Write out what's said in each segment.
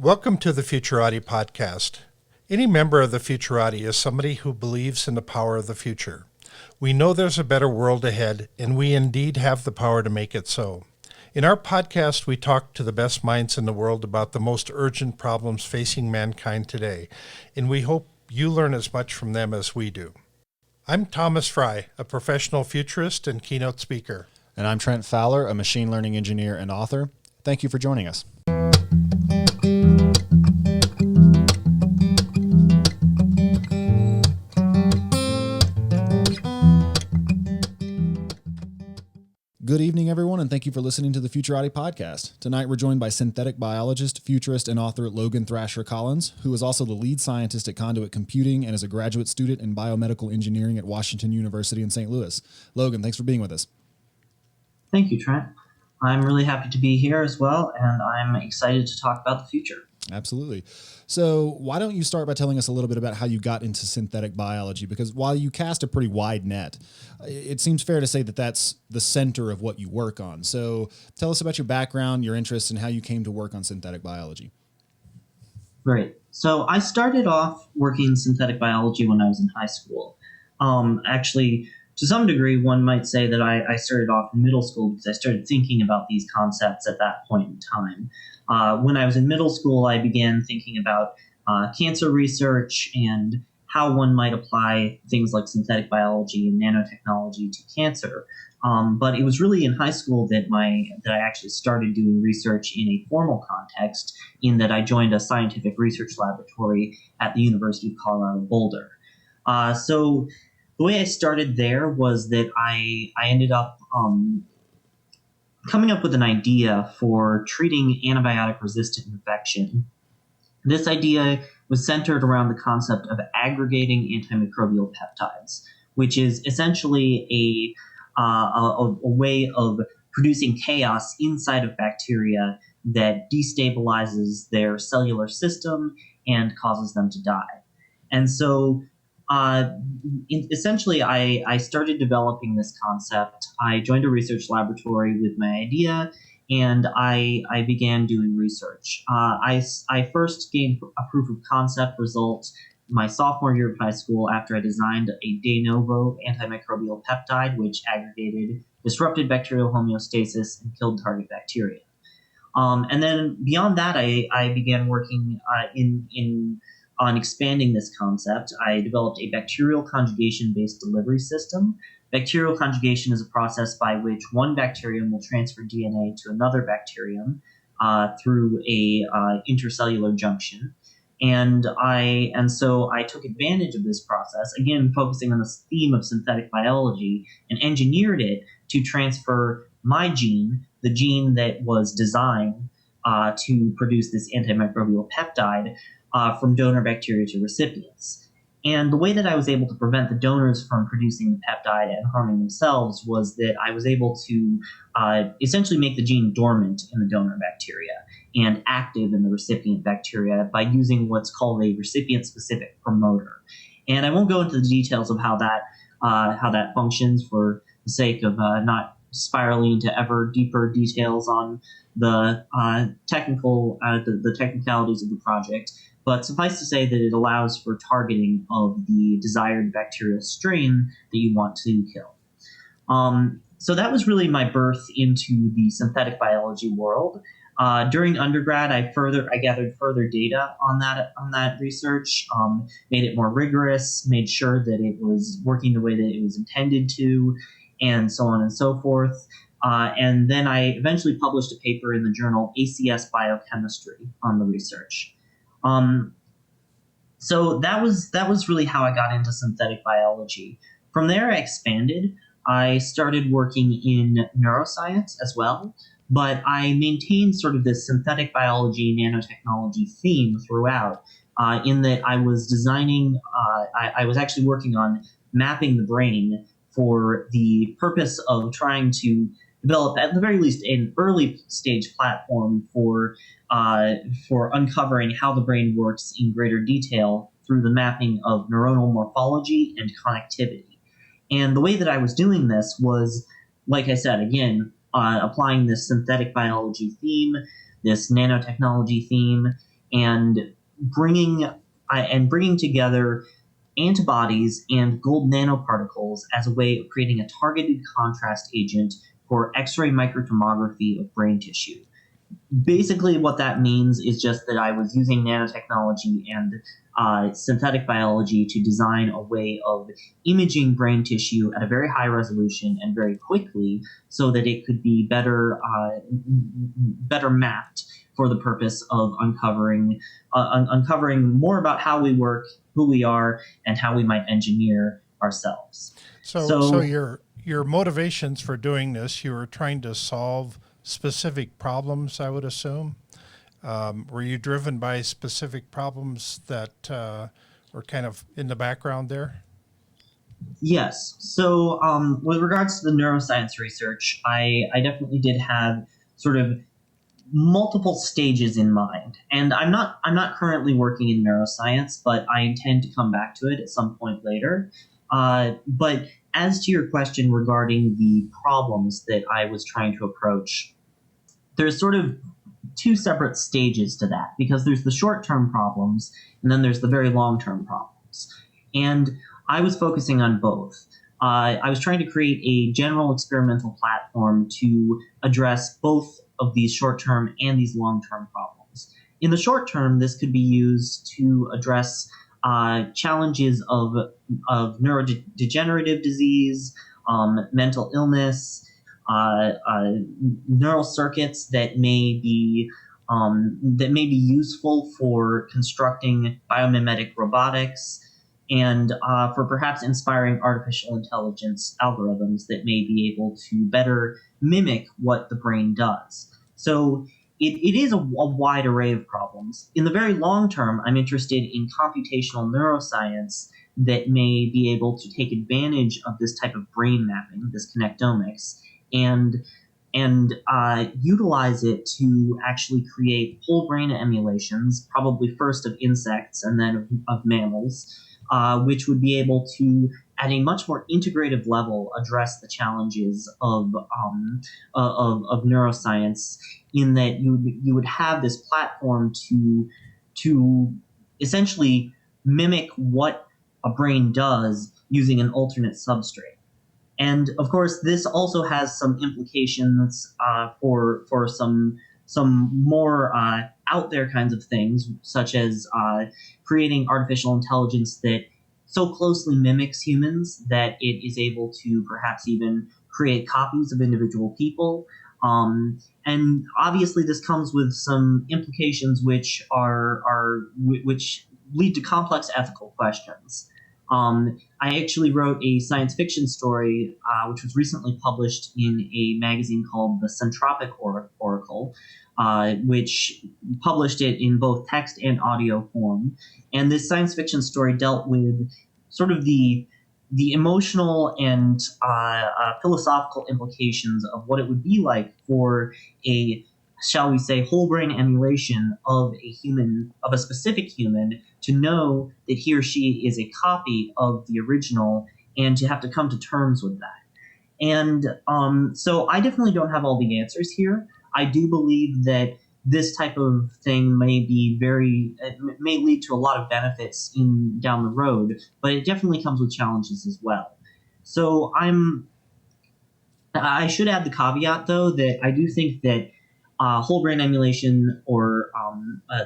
Welcome to the Futurati podcast. Any member of the Futurati is somebody who believes in the power of the future. We know there's a better world ahead, and we indeed have the power to make it so. In our podcast, we talk to the best minds in the world about the most urgent problems facing mankind today, and we hope you learn as much from them as we do. I'm Thomas Fry, a professional futurist and keynote speaker. And I'm Trent Fowler, a machine learning engineer and author. Thank you for joining us. Good evening, everyone, and thank you for listening to the Futurati podcast. Tonight, we're joined by synthetic biologist, futurist, and author Logan Thrasher Collins, who is also the lead scientist at Conduit Computing and is a graduate student in biomedical engineering at Washington University in St. Louis. Logan, thanks for being with us. Thank you, Trent. I'm really happy to be here as well, and I'm excited to talk about the future. Absolutely. So why don't you start by telling us a little bit about how you got into synthetic biology? Because while you cast a pretty wide net, it seems fair to say that that's the center of what you work on. So tell us about your background, your interests, and how you came to work on synthetic biology. Great. So I started off working in synthetic biology when I was in high school. Actually, to some degree, one might say that I started off in middle school because I started thinking about these concepts at that point in time. When I was in middle school, I began thinking about cancer research and how one might apply things like synthetic biology and nanotechnology to cancer. But it was really in high school that I actually started doing research in a formal context, in that I joined a scientific research laboratory at the University of Colorado Boulder. So the way I started there was that I ended up coming up with an idea for treating antibiotic-resistant infection. This idea was centered around the concept of aggregating antimicrobial peptides, which is essentially a way of producing chaos inside of bacteria that destabilizes their cellular system and causes them to die. And so essentially, I started developing this concept. I joined a research laboratory with my idea, and I began doing research. I first gained a proof of concept result my sophomore year of high school after I designed a de novo antimicrobial peptide which aggregated, disrupted bacterial homeostasis, and killed target bacteria. And then beyond that, I began working on expanding this concept. I developed a bacterial conjugation-based delivery system. Bacterial conjugation is a process by which one bacterium will transfer DNA to another bacterium through a intercellular junction. And so I took advantage of this process, again focusing on this theme of synthetic biology, and engineered it to transfer my gene, the gene that was designed to produce this antimicrobial peptide, from donor bacteria to recipients. And the way that I was able to prevent the donors from producing the peptide and harming themselves was that I was able to essentially make the gene dormant in the donor bacteria and active in the recipient bacteria by using what's called a recipient-specific promoter. And I won't go into the details of how that functions for the sake of not spiraling into ever deeper details on the technicalities of the project. But suffice to say that it allows for targeting of the desired bacterial strain that you want to kill. So that was really my birth into the synthetic biology world. During undergrad, I gathered further data on that research, made it more rigorous, made sure that it was working the way that it was intended to, and so on and so forth. And then I eventually published a paper in the journal ACS Biochemistry on the research. So that was really how I got into synthetic biology. From there, I expanded. I started working in neuroscience as well, but I maintained sort of this synthetic biology, nanotechnology theme throughout, in that I was designing, I was actually working on mapping the brain for the purpose of trying to develop, at the very least, an early stage platform for uncovering how the brain works in greater detail through the mapping of neuronal morphology and connectivity. And the way that I was doing this was, like I said, again, applying this synthetic biology theme, this nanotechnology theme, and bringing together antibodies and gold nanoparticles as a way of creating a targeted contrast agent for X-ray microtomography of brain tissue. Basically, what that means is just that I was using nanotechnology and synthetic biology to design a way of imaging brain tissue at a very high resolution and very quickly, so that it could be better mapped for the purpose of uncovering more about how we work, who we are, and how we might engineer ourselves. So your motivations for doing this, you were trying to solve specific problems, I would assume. Were you driven by specific problems that were kind of in the background there? Yes. So with regards to the neuroscience research, I definitely did have sort of multiple stages in mind. And I'm not currently working in neuroscience, but I intend to come back to it at some point later. But as to your question regarding the problems that I was trying to approach, there's sort of two separate stages to that, because there's the short-term problems and then there's the very long-term problems. And I was focusing on both. I was trying to create a general experimental platform to address both of these short-term and these long-term problems. In the short term, this could be used to address challenges of neurodegenerative disease, mental illness, neural circuits that may be useful for constructing biomimetic robotics, and for perhaps inspiring artificial intelligence algorithms that may be able to better mimic what the brain does. So it is a wide array of problems. In the very long term, I'm interested in computational neuroscience that may be able to take advantage of this type of brain mapping, this connectomics, and utilize it to actually create whole brain emulations, probably first of insects and then of mammals, which would be able to, at a much more integrative level, address the challenges of neuroscience, in that you would have this platform to essentially mimic what a brain does using an alternate substrate. And of course, this also has some implications for some more out there kinds of things, such as creating artificial intelligence that so closely mimics humans that it is able to perhaps even create copies of individual people. And obviously, this comes with some implications which lead to complex ethical questions. I actually wrote a science fiction story, which was recently published in a magazine called The Centropic Oracle, which published it in both text and audio form. And this science fiction story dealt with sort of the emotional and philosophical implications of what it would be like for a, shall we say, whole brain emulation of a specific human, to know that he or she is a copy of the original, and to have to come to terms with that. And so I definitely don't have all the answers here. I do believe that this type of thing may lead to a lot of benefits down the road, but it definitely comes with challenges as well. So I should add the caveat, though, that I do think that whole brain emulation, or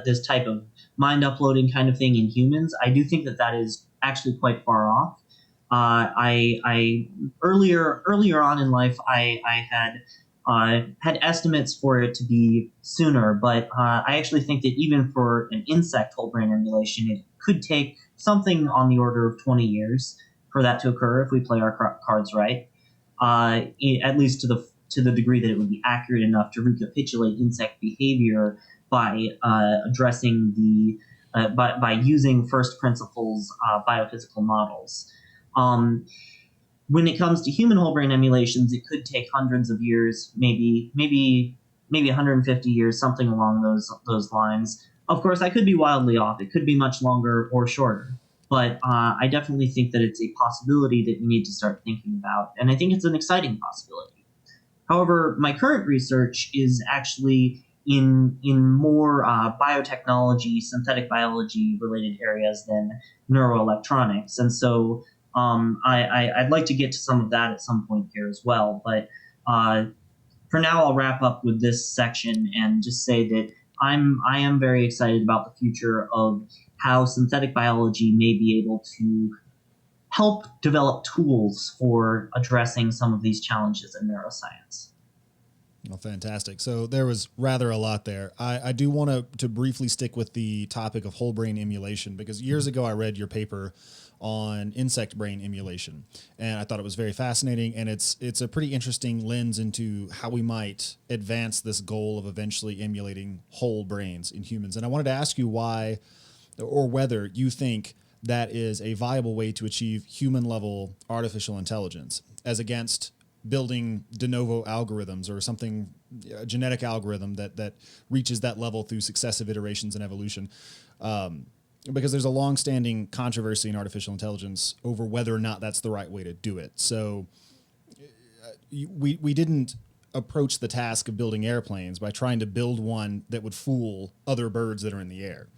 this type of mind uploading kind of thing in humans, I do think that is actually quite far off. I earlier on in life, I had estimates for it to be sooner, but I actually think that even for an insect whole brain emulation, it could take something on the order of 20 years for that to occur if we play our cards right, at least to the degree that it would be accurate enough to recapitulate insect behavior by addressing by using first principles biophysical models. When it comes to human whole brain emulations, it could take hundreds of years, maybe 150 years, something along those lines. Of course, I could be wildly off. It could be much longer or shorter. But I definitely think that it's a possibility that we need to start thinking about, and I think it's an exciting possibility. However, my current research is actually in more biotechnology, synthetic biology related areas than neuroelectronics. And so I'd like to get to some of that at some point here as well. But for now, I'll wrap up with this section and just say that I am very excited about the future of how synthetic biology may be able to help develop tools for addressing some of these challenges in neuroscience. Well, fantastic. So there was rather a lot there. I do want to briefly stick with the topic of whole brain emulation, because years ago I read your paper on insect brain emulation, and I thought it was very fascinating, and it's a pretty interesting lens into how we might advance this goal of eventually emulating whole brains in humans. And I wanted to ask you why, or whether you think that is a viable way to achieve human level artificial intelligence, as against building de novo algorithms or something, a genetic algorithm that reaches that level through successive iterations in evolution. Because there's a long-standing controversy in artificial intelligence over whether or not that's the right way to do it. So we didn't approach the task of building airplanes by trying to build one that would fool other birds that are in the air.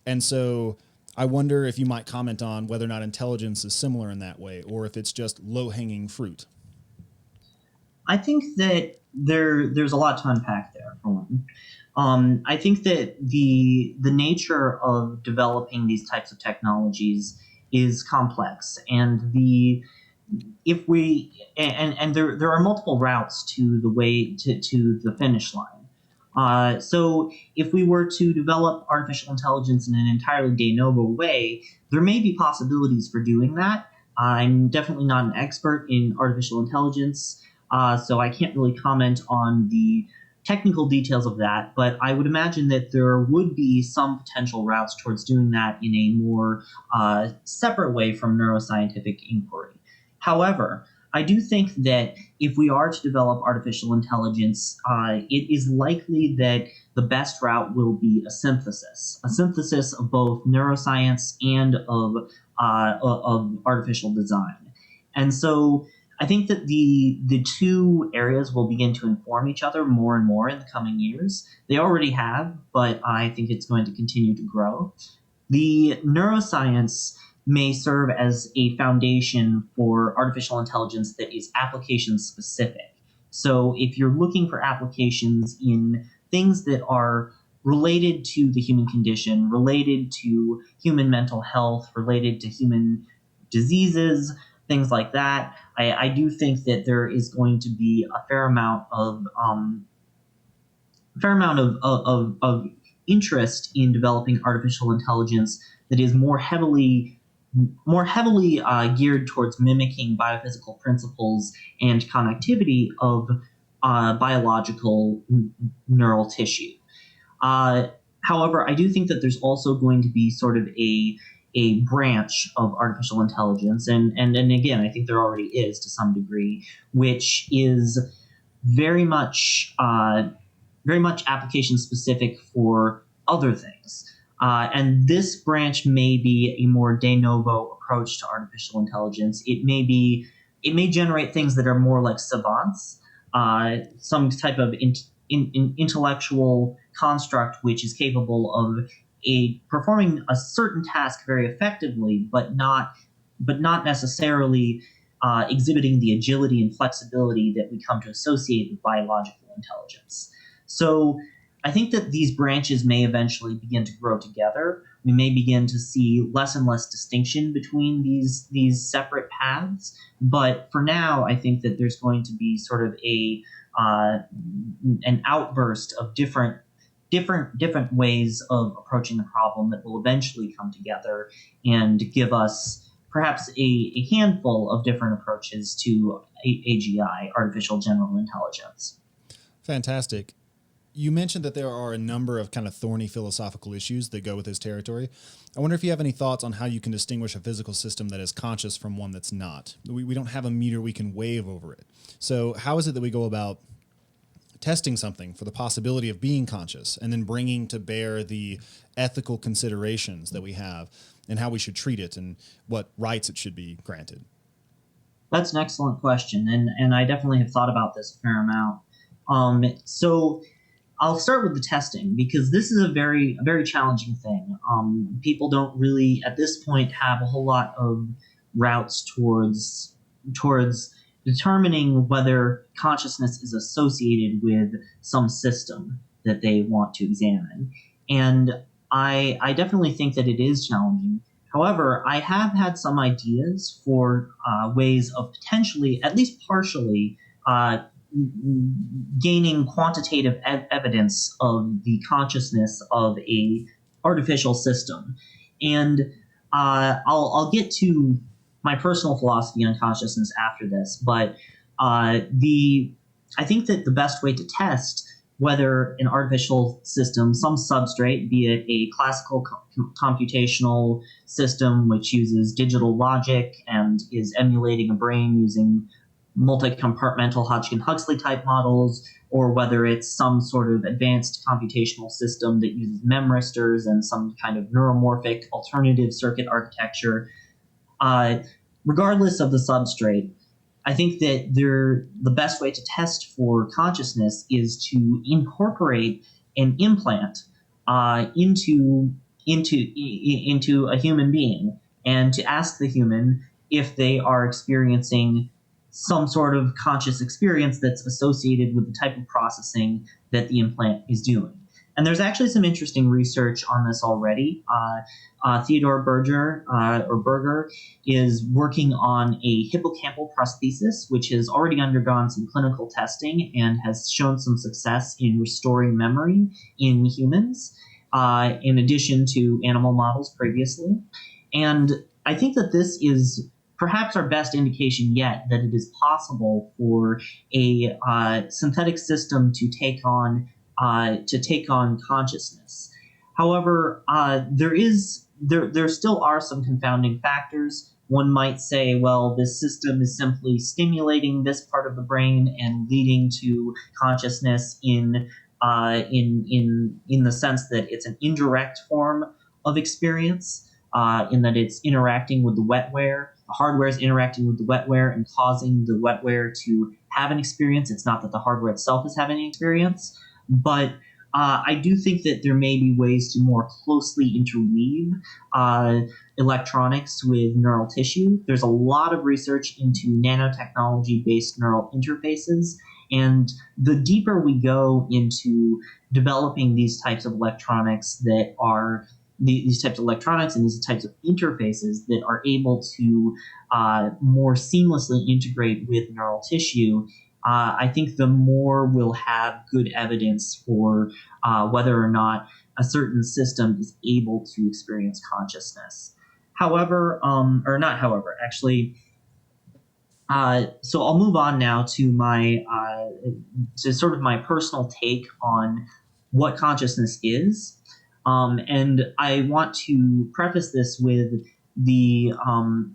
And so I wonder if you might comment on whether or not intelligence is similar in that way, or if it's just low-hanging fruit. I think that there's a lot to unpack there, for one. I think that the nature of developing these types of technologies is complex, and there are multiple routes to the way to the finish line. So if we were to develop artificial intelligence in an entirely de novo way, there may be possibilities for doing that. I'm definitely not an expert in artificial intelligence, so I can't really comment on the technical details of that, but I would imagine that there would be some potential routes towards doing that in a more separate way from neuroscientific inquiry. However, I do think that if we are to develop artificial intelligence, it is likely that the best route will be a synthesis of both neuroscience and of artificial design. And so I think that the two areas will begin to inform each other more and more in the coming years. They already have, but I think it's going to continue to grow. The neuroscience may serve as a foundation for artificial intelligence that is application specific. So if you're looking for applications in things that are related to the human condition, related to human mental health, related to human diseases, things like that, I do think that there is going to be a fair amount of interest in developing artificial intelligence that is more heavily geared towards mimicking biophysical principles and connectivity of biological neural tissue. However, I do think that there's also going to be sort of a branch of artificial intelligence, and again, I think there already is to some degree, which is very much application specific for other things. And this branch may be a more de novo approach to artificial intelligence. It may generate things that are more like savants, some type of intellectual construct which is capable of performing a certain task very effectively, but not necessarily exhibiting the agility and flexibility that we come to associate with biological intelligence. So I think that these branches may eventually begin to grow together. We may begin to see less and less distinction between these separate paths. But for now, I think that there's going to be sort of an outburst of different ways of approaching the problem that will eventually come together and give us perhaps a handful of different approaches to AGI, artificial general intelligence. Fantastic. You mentioned that there are a number of kind of thorny philosophical issues that go with this territory. I wonder if you have any thoughts on how you can distinguish a physical system that is conscious from one that's not. We don't have a meter we can wave over it. So how is it that we go about testing something for the possibility of being conscious and then bringing to bear the ethical considerations that we have and how we should treat it and what rights it should be granted? That's an excellent question, and I definitely have thought about this a fair amount. So I'll start with the testing because this is a very challenging thing. People don't really, at this point, have a whole lot of routes towards determining whether consciousness is associated with some system that they want to examine. And I definitely think that it is challenging. However, I have had some ideas for ways of potentially, at least partially, gaining quantitative evidence of the consciousness of a artificial system. And I'll get to my personal philosophy on consciousness after this, but I think that the best way to test whether an artificial system, some substrate, be it a classical computational system which uses digital logic and is emulating a brain using multi-compartmental Hodgkin-Huxley type models, or whether it's some sort of advanced computational system that uses memristors and some kind of neuromorphic alternative circuit architecture. Regardless of the substrate, I think that the best way to test for consciousness is to incorporate an implant into a human being and to ask the human if they are experiencing some sort of conscious experience that's associated with the type of processing that the implant is doing. And there's actually some interesting research on this already. Theodore Berger is working on a hippocampal prosthesis, which has already undergone some clinical testing and has shown some success in restoring memory in humans, in addition to animal models previously. And I think that this is perhaps our best indication yet that it is possible for a synthetic system to take on consciousness. However, there still are some confounding factors. One might say, well, this system is simply stimulating this part of the brain and leading to consciousness in the sense that it's an indirect form of experience, in that it's interacting with the wetware. The hardware is interacting with the wetware and causing the wetware to have an experience. It's not that the hardware itself is having an experience. But I do think that there may be ways to more closely interweave electronics with neural tissue. There's a lot of research into nanotechnology-based neural interfaces, and the deeper we go into developing these types of electronics that are these types of electronics and these types of interfaces that are able to more seamlessly integrate with neural tissue, I think the more we'll have good evidence for whether or not a certain system is able to experience consciousness. However, or not however, actually, so I'll move on now to my sort of my personal take on what consciousness is. And I want to preface this with the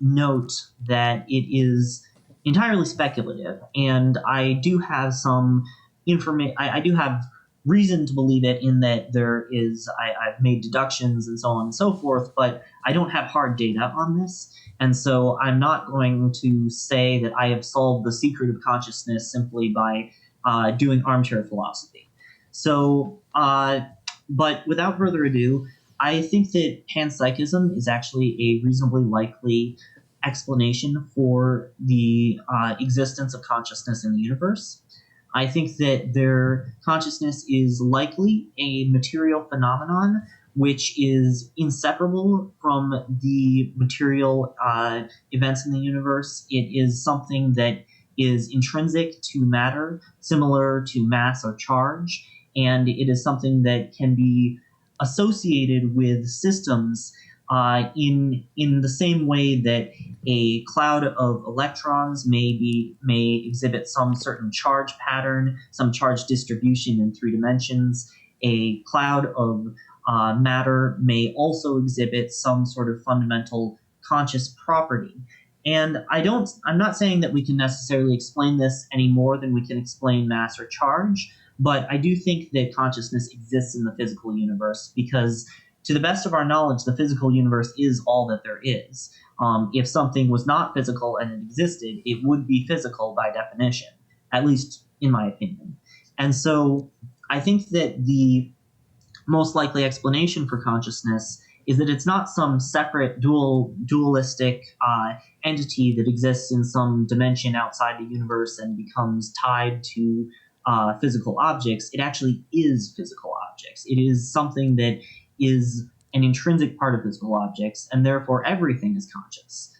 note that it is entirely speculative, and I do have some information. I do have reason to believe it in that I've made deductions and so on and so forth, but I don't have hard data on this, and so I'm not going to say that I have solved the secret of consciousness simply by doing armchair philosophy. So, but without further ado, I think that panpsychism is actually a reasonably likely explanation for the existence of consciousness in the universe. I think that their consciousness is likely a material phenomenon which is inseparable from the material events in the universe. It is something that is intrinsic to matter, similar to mass or charge, and it is something that can be associated with systems in the same way that a cloud of electrons may exhibit some certain charge pattern, some charge distribution in 3 dimensions. A cloud of matter may also exhibit some sort of fundamental conscious property. And I'm not saying that we can necessarily explain this any more than we can explain mass or charge, but I do think that consciousness exists in the physical universe because, to the best of our knowledge, the physical universe is all that there is. If something was not physical and it existed, it would be physical by definition, at least in my opinion. And so I think that the most likely explanation for consciousness is that it's not some separate dualistic entity that exists in some dimension outside the universe and becomes tied to physical objects. It actually is physical objects. It is something that is an intrinsic part of physical objects, and therefore everything is conscious,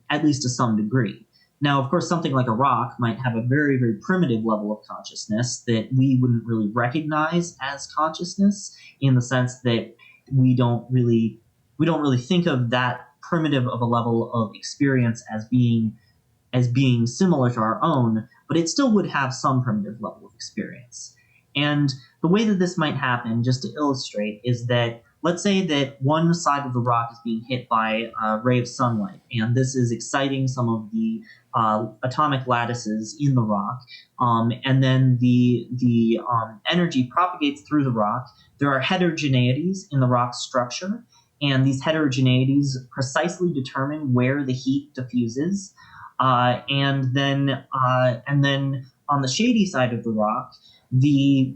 at least to some degree. Now, of course, something like a rock might have a very, very primitive level of consciousness that we wouldn't really recognize as consciousness, in the sense that we don't really think of that primitive of a level of experience as being similar to our own, but it still would have some primitive level of experience. And the way that this might happen, just to illustrate, is that let's say that one side of the rock is being hit by a ray of sunlight, and this is exciting some of the atomic lattices in the rock, and then the energy propagates through the rock. There are heterogeneities in the rock's structure, and these heterogeneities precisely determine where the heat diffuses. And then on the shady side of the rock, the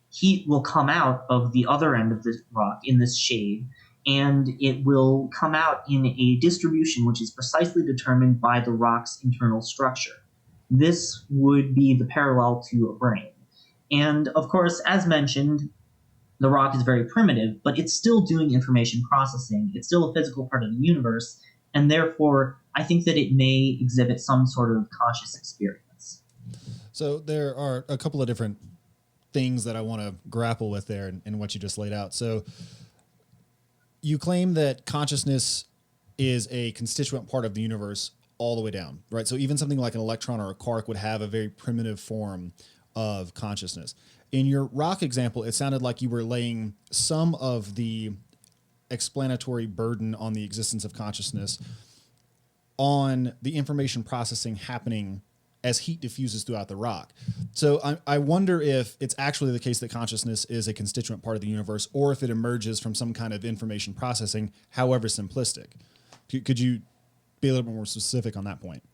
heat will come out of the other end of the rock in this shade, and it will come out in a distribution which is precisely determined by the rock's internal structure. This would be the parallel to a brain. And of course, as mentioned, the rock is very primitive, but it's still doing information processing. It's still a physical part of the universe, and therefore I think that it may exhibit some sort of conscious experience. So there are a couple of different things that I want to grapple with there in what you just laid out. So you claim that consciousness is a constituent part of the universe all the way down, right? So even something like an electron or a quark would have a very primitive form of consciousness. In your rock example, it sounded like you were laying some of the explanatory burden on the existence of consciousness on the information processing happening as heat diffuses throughout the rock. So I wonder if it's actually the case that consciousness is a constituent part of the universe, or if it emerges from some kind of information processing, however simplistic. Could you be a little bit more specific on that point?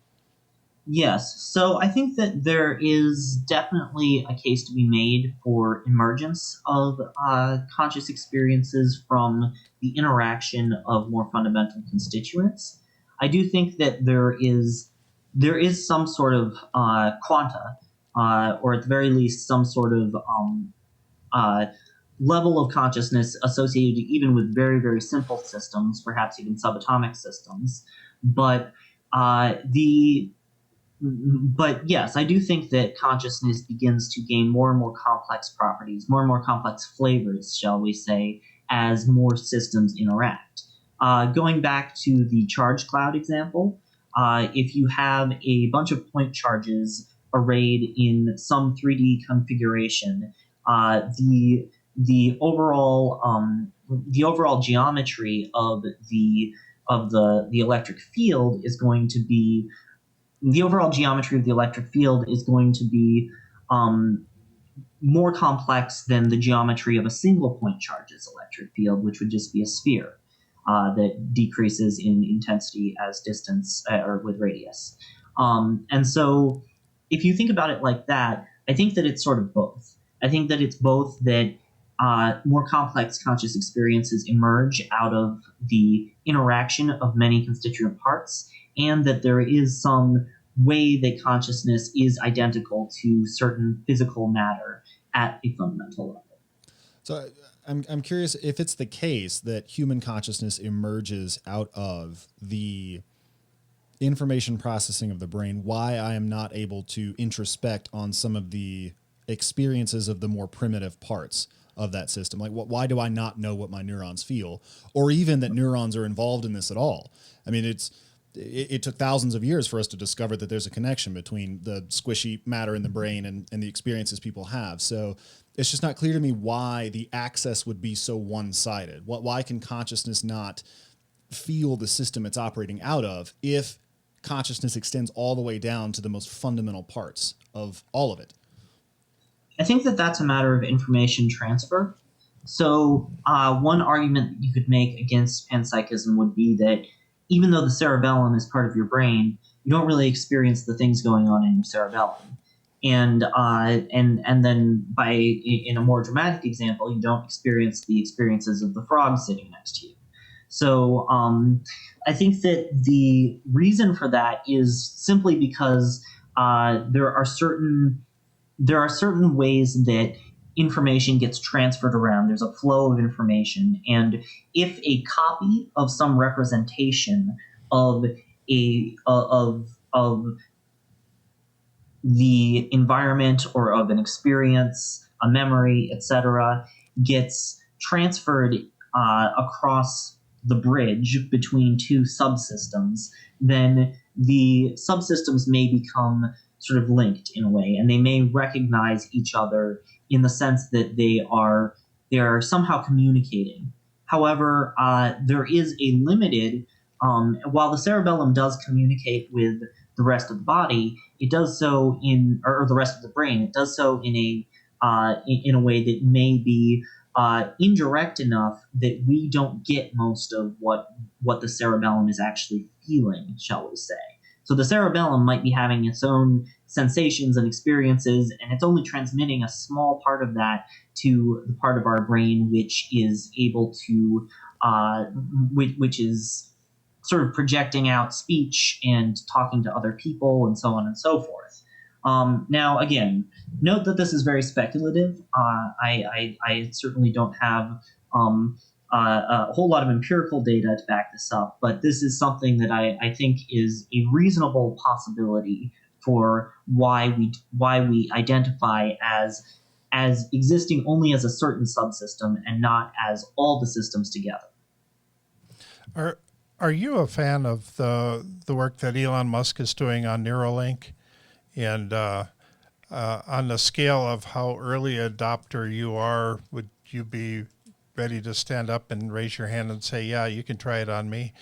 Yes. So I think that there is definitely a case to be made for emergence of conscious experiences from the interaction of more fundamental constituents. I do think that there is some sort of quanta, or at the very least some sort of level of consciousness associated even with very, very simple systems, perhaps even subatomic systems. But yes, I do think that consciousness begins to gain more and more complex properties, more and more complex flavors, shall we say, as more systems interact. Going back to the charge cloud example, if you have a bunch of point charges arrayed in some 3D configuration, the overall geometry of the electric field is going to be more complex than the geometry of a single point charge's electric field, which would just be a sphere that decreases in intensity as distance or with radius. And so if you think about it like that, I think that it's sort of both. I think that it's both that more complex conscious experiences emerge out of the interaction of many constituent parts, and that there is some way that consciousness is identical to certain physical matter at a fundamental level. So I'm curious if it's the case that human consciousness emerges out of the information processing of the brain, why I am not able to introspect on some of the experiences of the more primitive parts of that system. Like, why do I not know what my neurons feel, or even that neurons are involved in this at all? I mean, it took thousands of years for us to discover that there's a connection between the squishy matter in the brain and the experiences people have. So it's just not clear to me why the access would be so one-sided. Why can consciousness not feel the system it's operating out of if consciousness extends all the way down to the most fundamental parts of all of it? I think that that's a matter of information transfer. So one argument that you could make against panpsychism would be that even though the cerebellum is part of your brain, you don't really experience the things going on in your cerebellum. and then in a more dramatic example, you don't experience the experiences of the frog sitting next to you. So I think that the reason for that is simply because there are certain ways that information gets transferred around. There's a flow of information, and if a copy of some representation of of the environment or of an experience, a memory, etc., gets transferred across the bridge between two subsystems, then the subsystems may become sort of linked in a way, and they may recognize each other in the sense that they are somehow communicating. However, there is a limited, while the cerebellum does communicate with the rest of the body, it does so or the rest of the brain. It does so in a way that may be indirect enough that we don't get most of what the cerebellum is actually feeling, shall we say. So the cerebellum might be having its own sensations and experiences, and it's only transmitting a small part of that to the part of our brain which is able to, which is sort of projecting out speech and talking to other people and so on and so forth. Now, again, note that this is very speculative. I certainly don't have a whole lot of empirical data to back this up, but this is something that I think is a reasonable possibility for why we identify as existing only as a certain subsystem and not as all the systems together. Are you a fan of the work that Elon Musk is doing on Neuralink? And on the scale of how early adopter you are, would you be ready to stand up and raise your hand and say, yeah, you can try it on me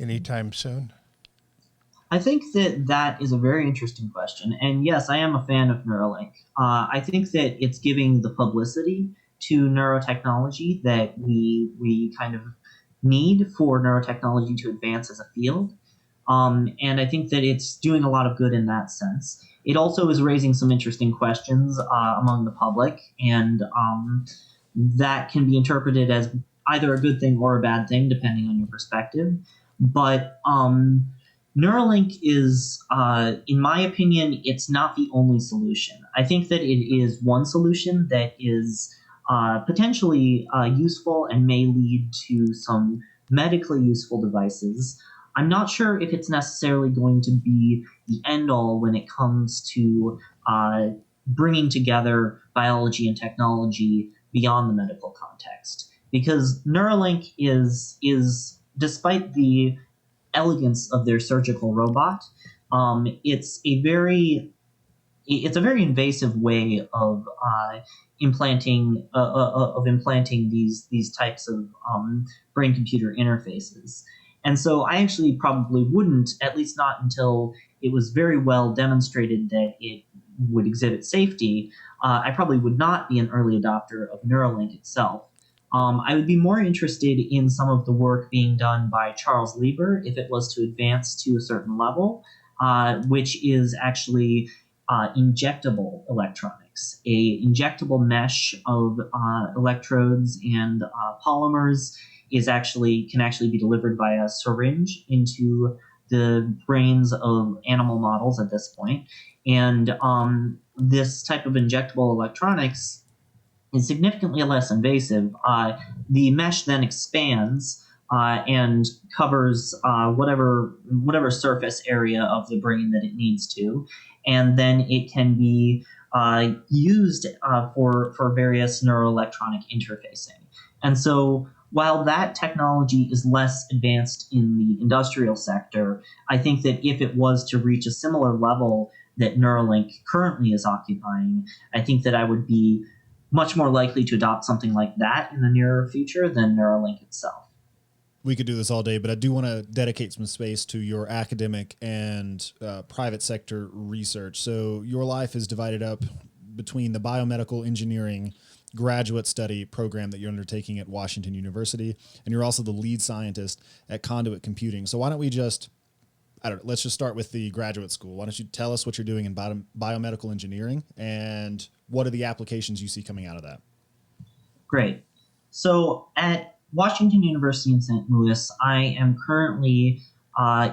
anytime soon? I think that is a very interesting question. And yes, I am a fan of Neuralink. I think that it's giving the publicity to neurotechnology that we kind of need for neurotechnology to advance as a field. And I think that it's doing a lot of good in that sense. It also is raising some interesting questions among the public, and that can be interpreted as either a good thing or a bad thing, depending on your perspective. But Neuralink is, in my opinion, it's not the only solution. I think that it is one solution that is potentially useful and may lead to some medically useful devices. I'm not sure if it's necessarily going to be the end-all when it comes to bringing together biology and technology beyond the medical context. Because Neuralink is despite the elegance of their surgical robot, it's a very invasive way of implanting these types of brain-computer interfaces. And so I actually probably wouldn't, at least not until it was very well demonstrated that it would exhibit safety, I probably would not be an early adopter of Neuralink itself. I would be more interested in some of the work being done by Charles Lieber if it was to advance to a certain level, which is actually injectable electronics. A injectable mesh of electrodes and polymers can actually be delivered by a syringe into the brains of animal models at this point. And this type of injectable electronics is significantly less invasive. The mesh then expands and covers whatever surface area of the brain that it needs to, and then it can be used for various neuroelectronic interfacing. And so while that technology is less advanced in the industrial sector, I think that if it was to reach a similar level that Neuralink currently is occupying, I think that I would be much more likely to adopt something like that in the nearer future than Neuralink itself. We could do this all day, but I do want to dedicate some space to your academic and private sector research. So your life is divided up between the biomedical engineering graduate study program that you're undertaking at Washington University, and you're also the lead scientist at Conduit Computing. So why don't we just let's just start with the graduate school. Why don't you tell us what you're doing in biomedical engineering and what are the applications you see coming out of that? Great. So at Washington University in St. Louis, I am currently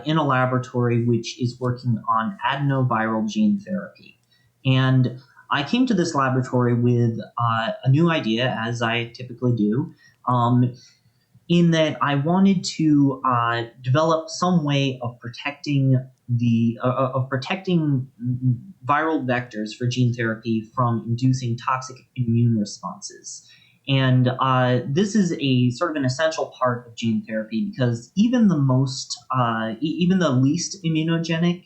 in a laboratory which is working on adenoviral gene therapy. And I came to this laboratory with a new idea, as I typically do, in that I wanted to develop some way of protecting viral vectors for gene therapy from inducing toxic immune responses. And this is a sort of an essential part of gene therapy because even the least immunogenic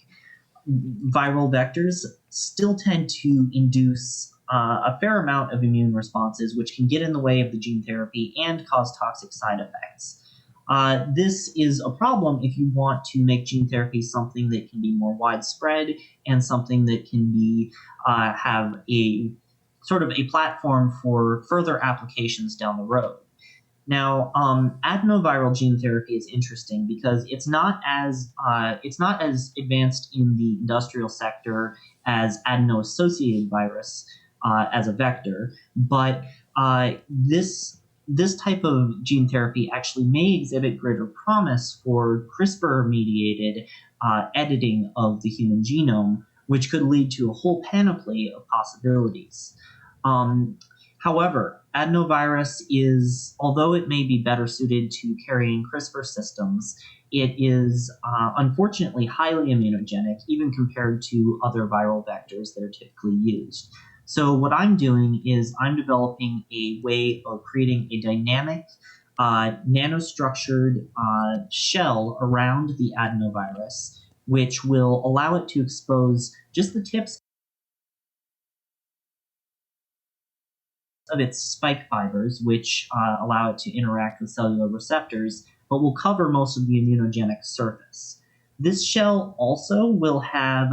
viral vectors still tend to induce a fair amount of immune responses, which can get in the way of the gene therapy and cause toxic side effects. This is a problem if you want to make gene therapy something that can be more widespread and something that can be have a sort of a platform for further applications down the road. Now, adenoviral gene therapy is interesting because it's not as advanced in the industrial sector as adeno-associated virus as a vector, but this type of gene therapy actually may exhibit greater promise for CRISPR-mediated editing of the human genome, which could lead to a whole panoply of possibilities. However, adenovirus is, although it may be better suited to carrying CRISPR systems, it is unfortunately highly immunogenic, even compared to other viral vectors that are typically used. So what I'm doing is I'm developing a way of creating a dynamic nanostructured shell around the adenovirus, which will allow it to expose just the tips of its spike fibers, which allow it to interact with cellular receptors, but will cover most of the immunogenic surface. This shell also will have,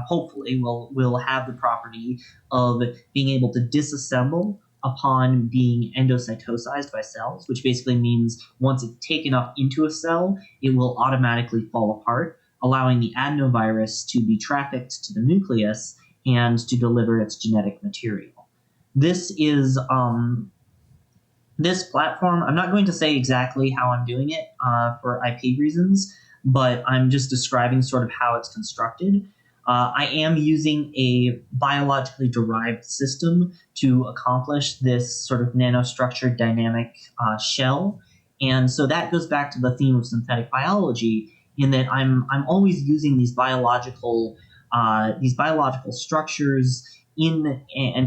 hopefully, will have the property of being able to disassemble upon being endocytosized by cells, which basically means once it's taken up into a cell, it will automatically fall apart, allowing the adenovirus to be trafficked to the nucleus and to deliver its genetic material. This is this platform. I'm not going to say exactly how I'm doing it for IP reasons, but I'm just describing sort of how it's constructed. I am using a biologically derived system to accomplish this sort of nanostructured dynamic shell. And so that goes back to the theme of synthetic biology, in that I'm always using these biological structures and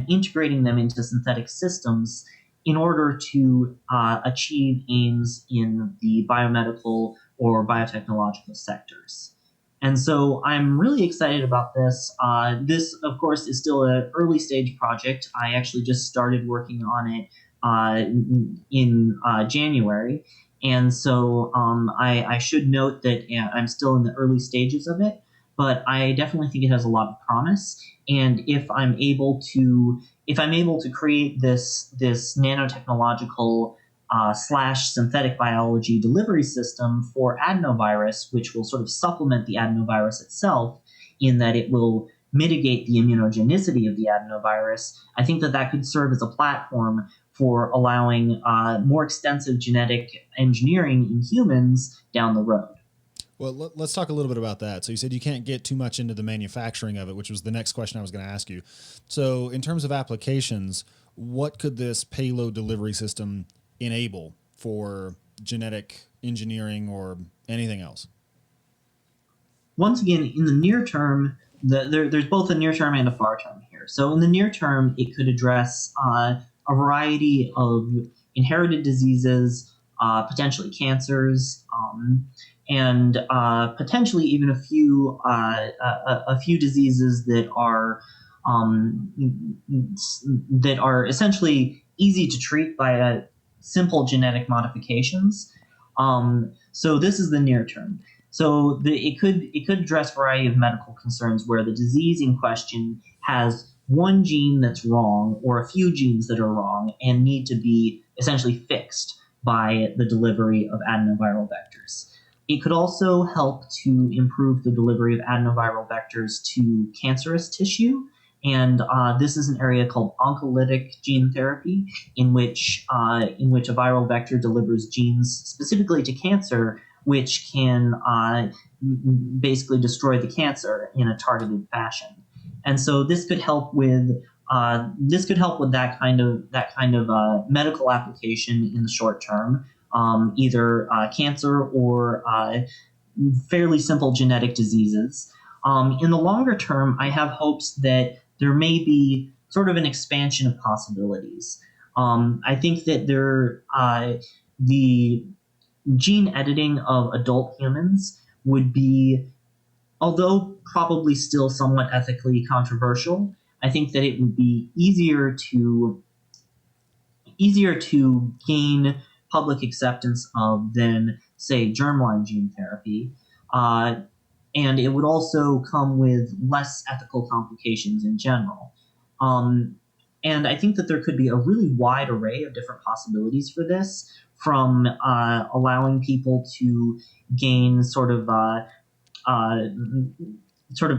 integrating them into synthetic systems in order to achieve aims in the biomedical or biotechnological sectors. And so I'm really excited about this. This, of course, is still an early stage project. I actually just started working on it in January. And so I should note that I'm still in the early stages of it, but I definitely think it has a lot of promise. And if I'm able to create this nanotechnological / synthetic biology delivery system for adenovirus, which will sort of supplement the adenovirus itself in that it will mitigate the immunogenicity of the adenovirus, I think that could serve as a platform for allowing more extensive genetic engineering in humans down the road. Well, let's talk a little bit about that. So you said you can't get too much into the manufacturing of it, which was the next question I was going to ask you. So in terms of applications, what could this payload delivery system enable for genetic engineering or anything else? Once again, in the near term, there's both a near term and a far term here. So in the near term, it could address a variety of inherited diseases, potentially cancers, and potentially even a few diseases that are essentially easy to treat by simple genetic modifications. So this is the near term. So it could address a variety of medical concerns where the disease in question has one gene that's wrong or a few genes that are wrong and need to be essentially fixed by the delivery of adenoviral vectors. It could also help to improve the delivery of adenoviral vectors to cancerous tissue. And this is an area called oncolytic gene therapy, in which a viral vector delivers genes specifically to cancer, which can basically destroy the cancer in a targeted fashion. And so this could help with that kind of medical application in the short term, either cancer or fairly simple genetic diseases. In the longer term, I have hopes that there may be sort of an expansion of possibilities. I think that the gene editing of adult humans would be, although probably still somewhat ethically controversial, I think that it would be easier to gain public acceptance of than, say, germline gene therapy. And it would also come with less ethical complications in general. And I think that there could be a really wide array of different possibilities for this, from allowing people to gain sort of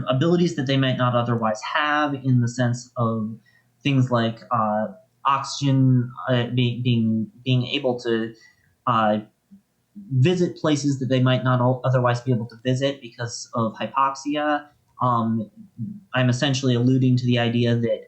abilities that they might not otherwise have, in the sense of things like oxygen, being able to visit places that they might not otherwise be able to visit because of hypoxia. I'm essentially alluding to the idea that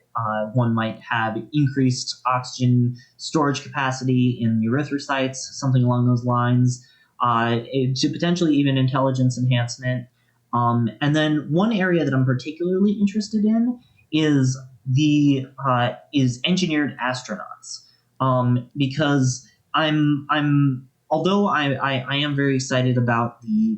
one might have increased oxygen storage capacity in erythrocytes, something along those lines, to potentially even intelligence enhancement. And then one area that I'm particularly interested in is engineered astronauts, because although I am very excited about the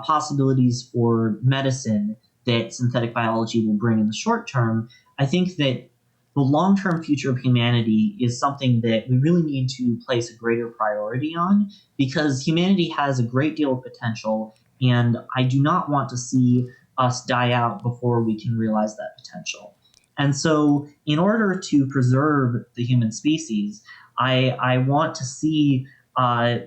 possibilities for medicine that synthetic biology will bring in the short term, I think that the long-term future of humanity is something that we really need to place a greater priority on, because humanity has a great deal of potential, and I do not want to see us die out before we can realize that potential. And so in order to preserve the human species, I want to see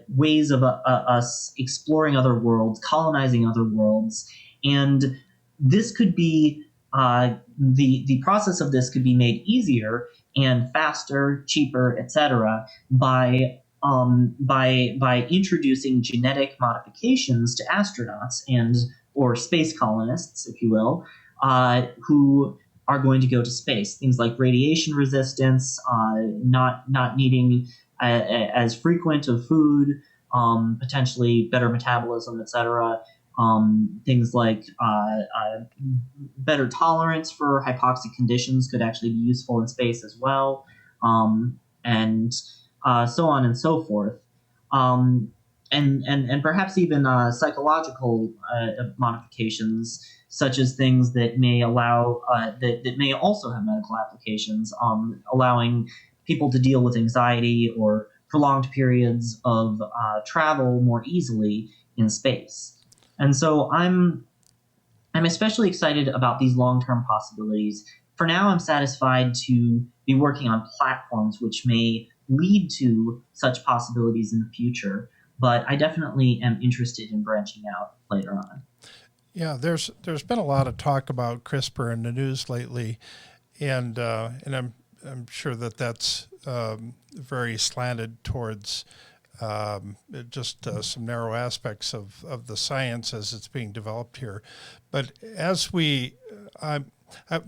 ways of us exploring other worlds, colonizing other worlds, and this could be the process of this could be made easier and faster, cheaper, etc. by introducing genetic modifications to astronauts or space colonists, if you will, who are going to go to space. Things like radiation resistance, not needing as frequent of food, potentially better metabolism, etc. Things like better tolerance for hypoxic conditions could actually be useful in space as well, and so on and so forth. And perhaps even psychological modifications, such as things that may allow that may also have medical applications, allowing people to deal with anxiety or prolonged periods of travel more easily in space. And so I'm especially excited about these long-term possibilities. For now, I'm satisfied to be working on platforms which may lead to such possibilities in the future, but I definitely am interested in branching out later on. Yeah, there's been a lot of talk about CRISPR in the news lately, and I'm sure that's very slanted towards just some narrow aspects of the science as it's being developed here. But as the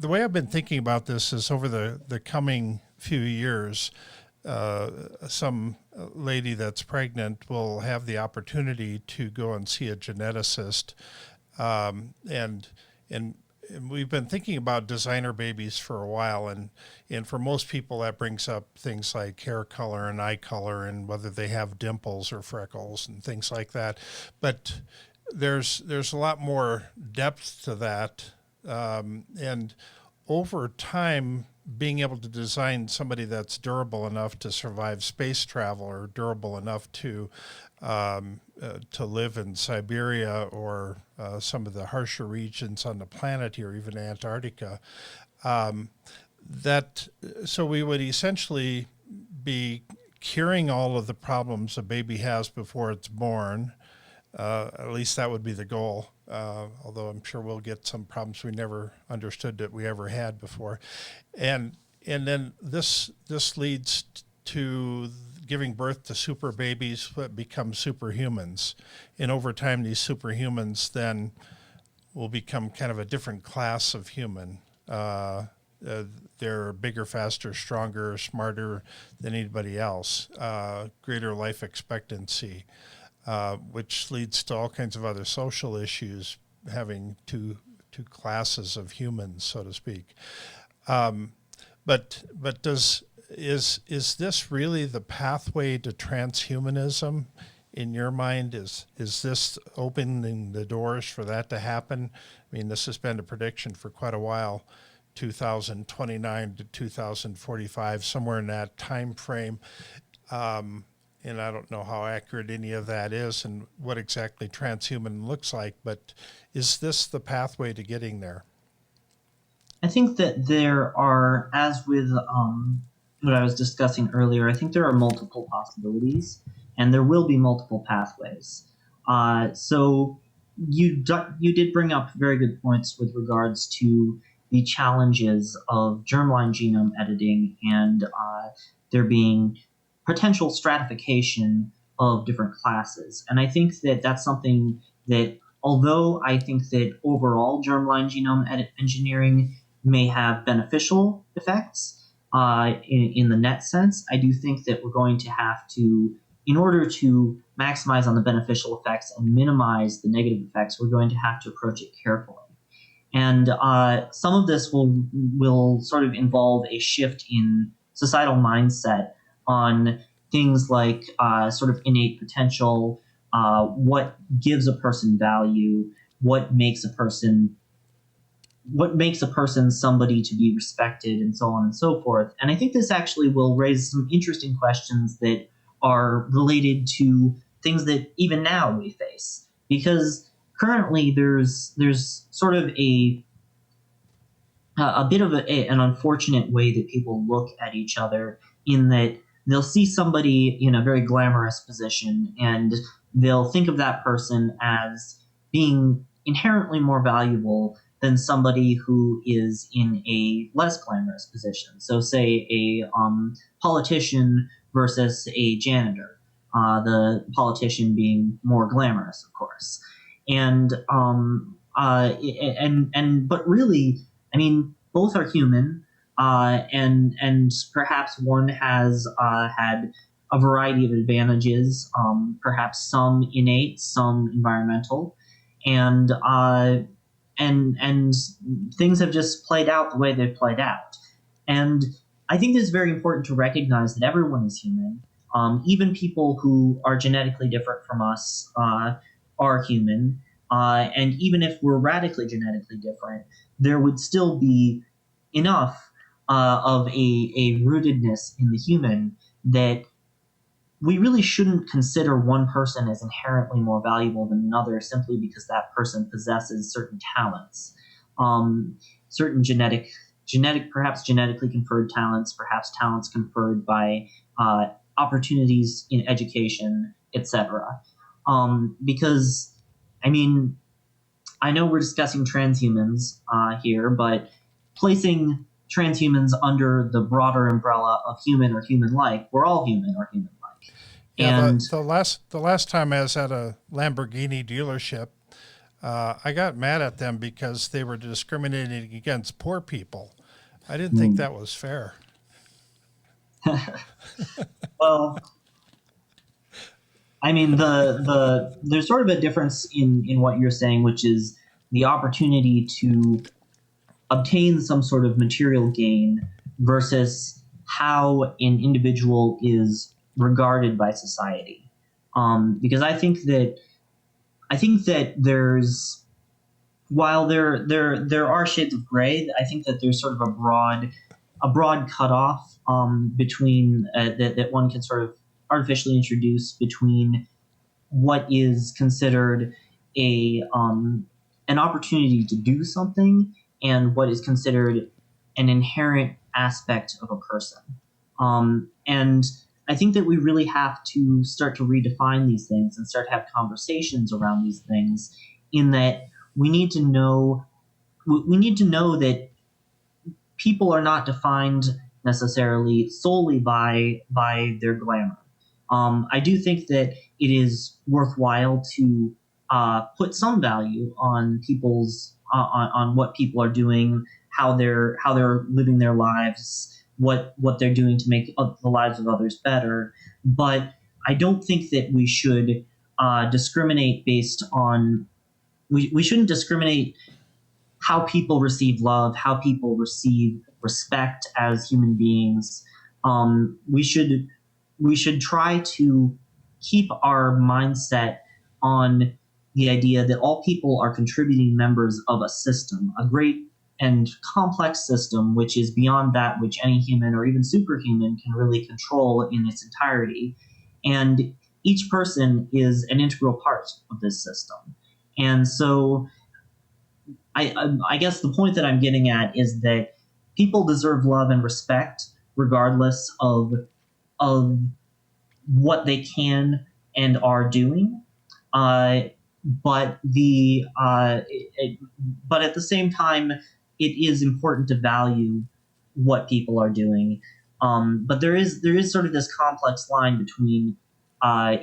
way I've been thinking about this is, over the coming few years, some lady that's pregnant will have the opportunity to go and see a geneticist, and we've been thinking about designer babies for a while, and for most people that brings up things like hair color and eye color and whether they have dimples or freckles and things like that. But there's a lot more depth to that, and over time, being able to design somebody that's durable enough to survive space travel, or durable enough to live in Siberia or some of the harsher regions on the planet here, even Antarctica. So we would essentially be curing all of the problems a baby has before it's born, At least that would be the goal. Although I'm sure we'll get some problems we never understood that we ever had before, and then this leads to giving birth to super babies that become superhumans, and over time these superhumans then will become kind of a different class of human. They're bigger, faster, stronger, smarter than anybody else, greater life expectancy, which leads to all kinds of other social issues, having two classes of humans, so to speak. But is this really the pathway to transhumanism in your mind? Is this opening the doors for that to happen? I mean, this has been a prediction for quite a while, 2029 to 2045, somewhere in that time frame. And I don't know how accurate any of that is and what exactly transhuman looks like, but is this the pathway to getting there? I think that there are, as with what I was discussing earlier, I think there are multiple possibilities, and there will be multiple pathways. So you did bring up very good points with regards to the challenges of germline genome editing and there being potential stratification of different classes. And I think that that's something that, although I think that overall germline genome engineering may have beneficial effects in the net sense, I do think that we're going to have to, in order to maximize on the beneficial effects and minimize the negative effects, we're going to have to approach it carefully. And some of this will sort of involve a shift in societal mindset on things like sort of innate potential, what gives a person value, what makes a person somebody to be respected, and so on and so forth. And I think this actually will raise some interesting questions that are related to things that even now we face. Because currently there's sort of a bit of an unfortunate way that people look at each other, in that they'll see somebody in a very glamorous position and they'll think of that person as being inherently more valuable than somebody who is in a less glamorous position. So say a politician versus a janitor, the politician being more glamorous, of course. But really, I mean, both are human, and perhaps one has had a variety of advantages, perhaps some innate, some environmental, and things have just played out the way they've played out. And I think it's very important to recognize that everyone is human. Even people who are genetically different from us are human. And even if we're radically genetically different, there would still be enough of a rootedness in the human that we really shouldn't consider one person as inherently more valuable than another simply because that person possesses certain talents, certain perhaps genetically conferred talents, perhaps talents conferred by opportunities in education, etc. Because, I mean, I know we're discussing transhumans here, but placing transhumans under the broader umbrella of human or human-like, we're all human or human-like. Yeah, And the last time I was at a Lamborghini dealership, I got mad at them because they were discriminating against poor people. I didn't think that was fair. well, I mean, there's sort of a difference in what you're saying, which is the opportunity to obtain some sort of material gain versus how an individual is regarded by society. Because I think that there's, while there are shades of gray, I think that there's sort of a broad cutoff between that one can sort of artificially introduce between what is considered an opportunity to do something and what is considered an inherent aspect of a person. And I think that we really have to start to redefine these things and start to have conversations around these things, in that we need to know that people are not defined necessarily solely by their glamour. I do think that it is worthwhile to put some value on people's on what people are doing, how they're living their lives, what they're doing to make the lives of others better. But I don't think that we should discriminate based on we shouldn't discriminate how people receive love, how people receive respect as human beings. We should try to keep our mindset on the idea that all people are contributing members of a system, a great and complex system, which is beyond that which any human or even superhuman can really control in its entirety. And each person is an integral part of this system. And so I guess the point that I'm getting at is that people deserve love and respect regardless of what they can and are doing. But at the same time, it is important to value what people are doing. But there is sort of this complex line between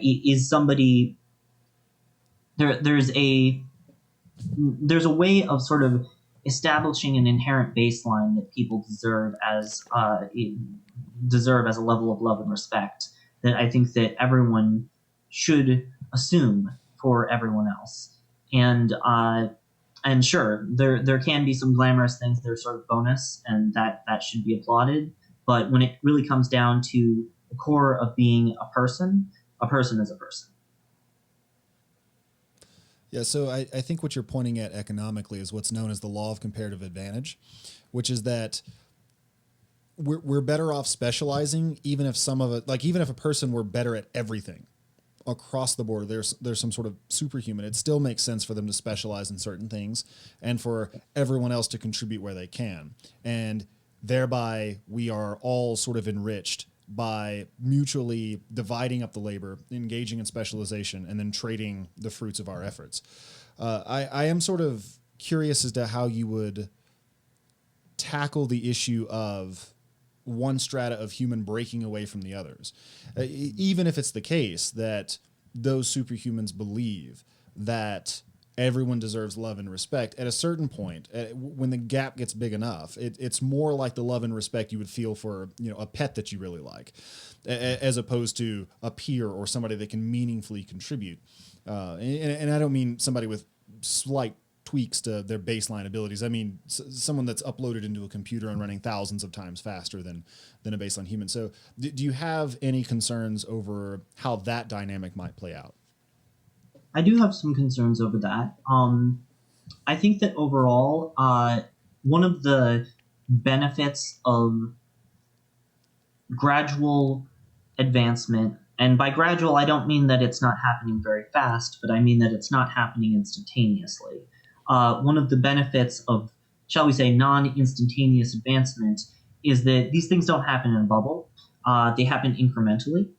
is somebody there's a way of sort of establishing an inherent baseline that people deserve as a level of love and respect that I think that everyone should assume for everyone else. And sure, there can be some glamorous things that are sort of bonus, and that should be applauded. But when it really comes down to the core of being a person is a person. Yeah, so I think what you're pointing at economically is what's known as the Law of Comparative Advantage, which is that we're better off specializing, even if some of it, like even if a person were better at everything across the board, there's some sort of superhuman. It still makes sense for them to specialize in certain things and for everyone else to contribute where they can. And thereby we are all sort of enriched by mutually dividing up the labor, engaging in specialization, and then trading the fruits of our efforts. I am sort of curious as to how you would tackle the issue of one strata of human breaking away from the others, even if it's the case that those superhumans believe that everyone deserves love and respect. At a certain point, when the gap gets big enough, it's more like the love and respect you would feel for a pet that you really like, as opposed to a peer or somebody that can meaningfully contribute. And I don't mean somebody with slight tweaks to their baseline abilities. I mean someone that's uploaded into a computer and running thousands of times faster than a baseline human. So do you have any concerns over how that dynamic might play out? I do have some concerns over that. I think that overall, one of the benefits of gradual advancement, and by gradual, I don't mean that it's not happening very fast, but I mean that it's not happening instantaneously. One of the benefits of, shall we say, non-instantaneous advancement is that these things don't happen in a bubble. They happen incrementally.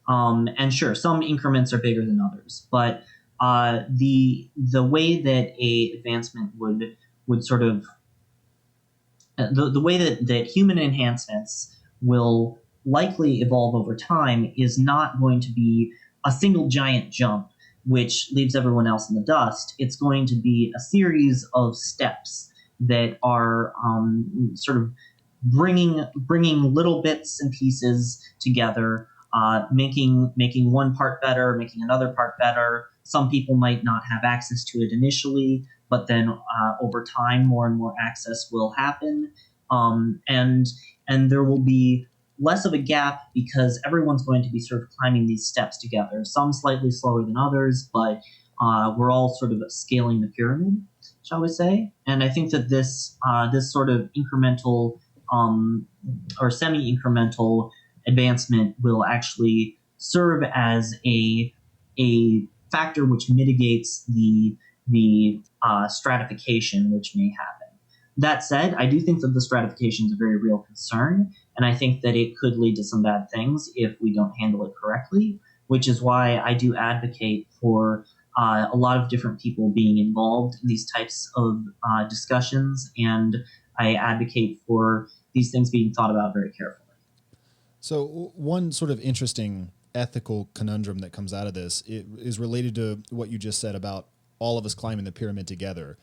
And sure, some increments are bigger than others, but the way that a advancement would sort of the way that human enhancements will likely evolve over time is not going to be a single giant jump which leaves everyone else in the dust. It's going to be a series of steps that are sort of bringing little bits and pieces together, making one part better, making another part better. Some people might not have access to it initially, but then over time, more and more access will happen, and there will be less of a gap because everyone's going to be sort of climbing these steps together. Some slightly slower than others, but we're all sort of scaling the pyramid, shall we say? And I think that this sort of incremental or semi-incremental advancement will actually serve as a factor which mitigates the stratification which may happen. That said, I do think that the stratification is a very real concern, And I think that it could lead to some bad things if we don't handle it correctly, which is why I do advocate for a lot of different people being involved in these types of discussions, and I advocate for these things being thought about very carefully. So one sort of interesting ethical conundrum that comes out of this is related to what you just said about all of us climbing the pyramid together.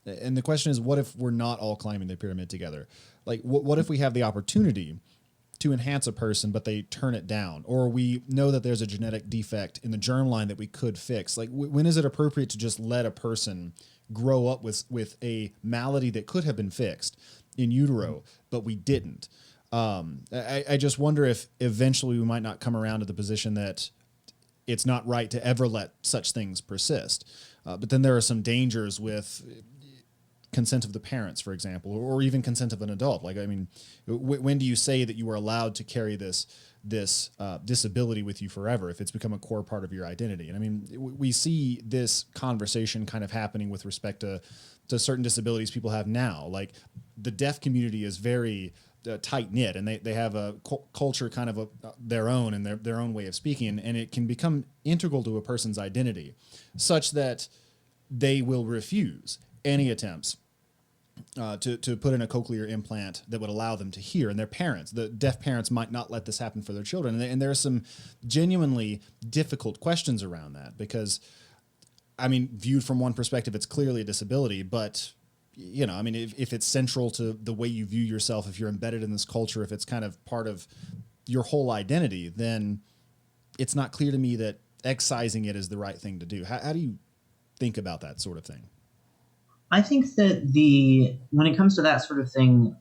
And the question is, what if we're not all climbing the pyramid together? Like, what if we have the opportunity to enhance a person, but they turn it down? Or we know that there's a genetic defect in the germline that we could fix. Like, when is it appropriate to just let a person grow up with a malady that could have been fixed in utero, but we didn't? I just wonder if eventually we might not come around to the position that it's not right to ever let such things persist. But then there are some dangers with consent of the parents, for example, or even consent of an adult. Like, I mean, when do you say that you are allowed to carry this disability with you forever if it's become a core part of your identity? And I mean, we see this conversation kind of happening with respect to certain disabilities people have now. Like, the deaf community is very tight knit, and they have a culture kind of their own, and their own way of speaking, and it can become integral to a person's identity, such that they will refuse any attempts to put in a cochlear implant that would allow them to hear. And their parents, the deaf parents, might not let this happen for their children. And there are some genuinely difficult questions around that, because, I mean, viewed from one perspective, it's clearly a disability, but, you know, I mean, if it's central to the way you view yourself, if you're embedded in this culture, if it's kind of part of your whole identity, then it's not clear to me that excising it is the right thing to do. How do you think about that sort of thing? I think that when it comes to that sort of thing,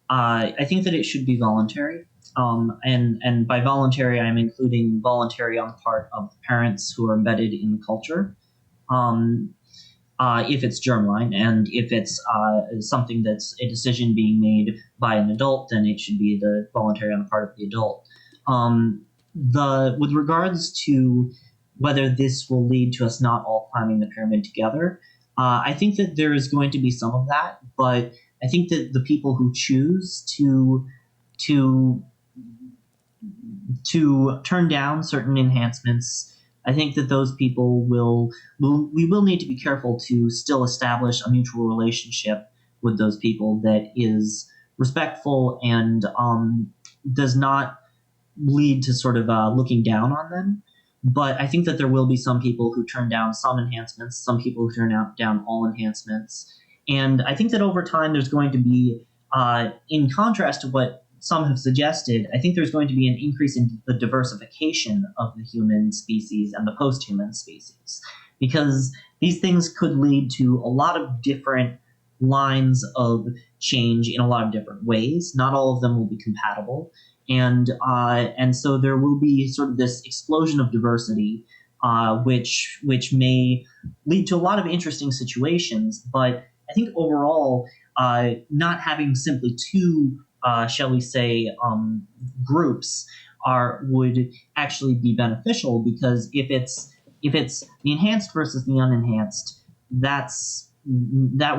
I think that it should be voluntary. And by voluntary, I'm including voluntary on the part of the parents who are embedded in the culture. If it's germline, and if it's something that's a decision being made by an adult, then it should be the voluntary on the part of the adult. With regards to whether this will lead to us not all climbing the pyramid together, I think that there is going to be some of that, but I think that the people who choose to turn down certain enhancements, I think that those people we will need to be careful to still establish a mutual relationship with those people that is respectful and does not lead to sort of looking down on them. But I think that there will be some people who turn down some enhancements, some people who turn down all enhancements. And I think that over time there's going to be, in contrast to what some have suggested, I think there's going to be an increase in the diversification of the human species and the post-human species, because these things could lead to a lot of different lines of change in a lot of different ways. Not all of them will be compatible. And so there will be sort of this explosion of diversity, which may lead to a lot of interesting situations. But I think overall, not having simply two, shall we say, groups would actually be beneficial, because if it's the enhanced versus the unenhanced, that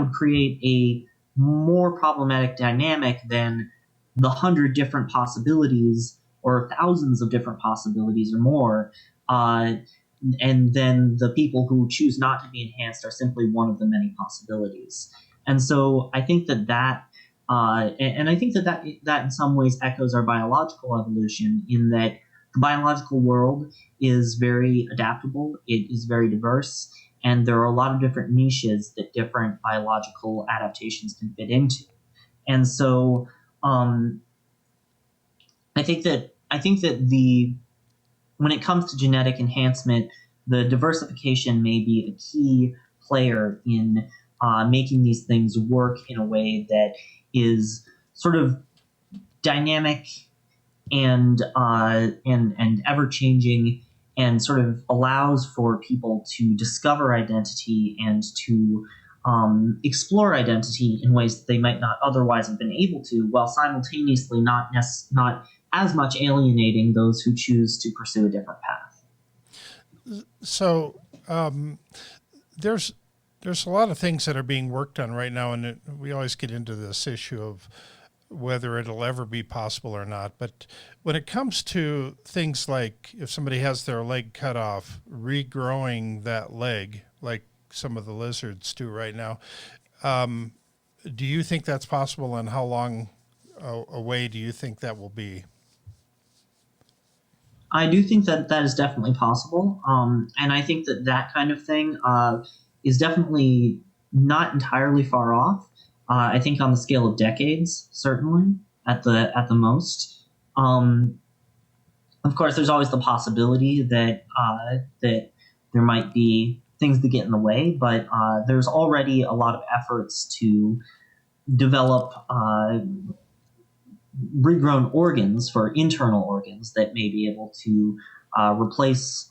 would create a more problematic dynamic than the 100 different possibilities or thousands of different possibilities or more. And then the people who choose not to be enhanced are simply one of the many possibilities. And so I think that I think that in some ways echoes our biological evolution, in that the biological world is very adaptable, it is very diverse, and there are a lot of different niches that different biological adaptations can fit into. And so I think that when it comes to genetic enhancement, the diversification may be a key player in making these things work in a way that is sort of dynamic and ever changing, and sort of allows for people to discover identity and to explore identity in ways that they might not otherwise have been able to, while simultaneously not as much alienating those who choose to pursue a different path. So there's a lot of things that are being worked on right now, and we always get into this issue of whether it'll ever be possible or not. But when it comes to things like if somebody has their leg cut off, regrowing that leg, like some of the lizards do right now, do you think that's possible, and how long away do you think that will be? I do think that that is definitely possible, and I think that that kind of thing is definitely not entirely far off. I think on the scale of decades, certainly at the most. Of course, there's always the possibility that that there might be things that get in the way, but there's already a lot of efforts to develop regrown organs for internal organs that may be able to replace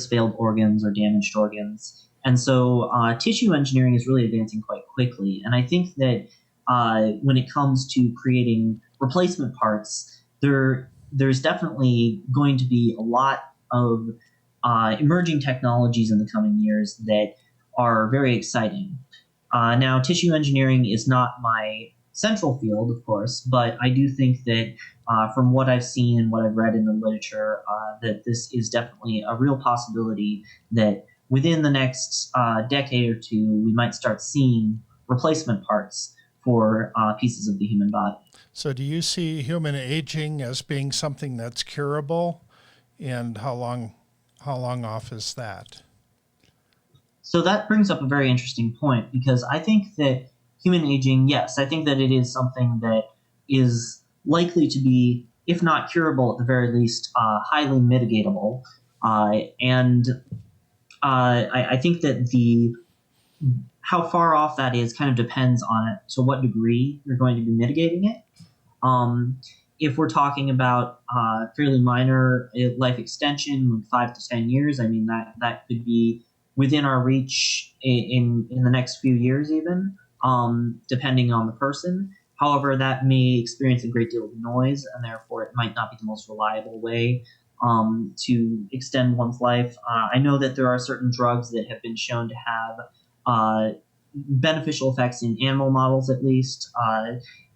failed organs or damaged organs. And so tissue engineering is really advancing quite quickly. And I think that when it comes to creating replacement parts, there's definitely going to be a lot of emerging technologies in the coming years that are very exciting. Now, tissue engineering is not my central field, of course, but I do think that from what I've seen and what I've read in the literature, that this is definitely a real possibility that within the next decade or two, we might start seeing replacement parts for pieces of the human body. So do you see human aging as being something that's curable, and how long off is that? So that brings up a very interesting point, because I think that human aging, yes, I think that it is something that is likely to be, if not curable, at the very least, highly mitigatable. And I think that how far off that is kind of depends on it. To what degree you're going to be mitigating it. If we're talking about fairly minor life extension, 5 to 10 years, I mean that could be within our reach in the next few years, even. Depending on the person. However, that may experience a great deal of noise, and therefore it might not be the most reliable way to extend one's life. I know that there are certain drugs that have been shown to have beneficial effects in animal models, at least,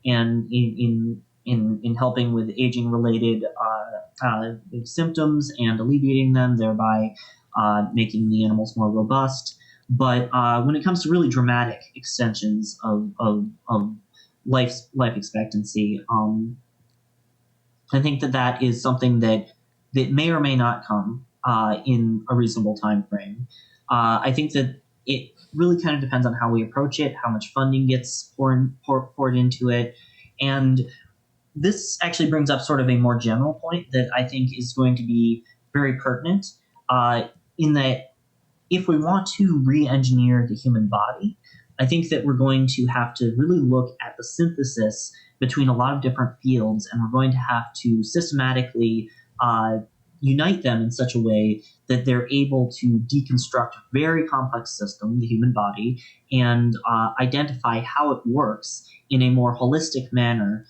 and in helping with aging-related symptoms and alleviating them, thereby making the animals more robust. But when it comes to really dramatic extensions of life expectancy, I think that is something that may or may not come in a reasonable time frame. I think that it really kind of depends on how we approach it, how much funding gets poured into it, and this actually brings up sort of a more general point that I think is going to be very pertinent in that if we want to re-engineer the human body, I think that we're going to have to really look at the synthesis between a lot of different fields, and we're going to have to systematically unite them in such a way that they're able to deconstruct a very complex system, the human body, and identify how it works in a more holistic manner,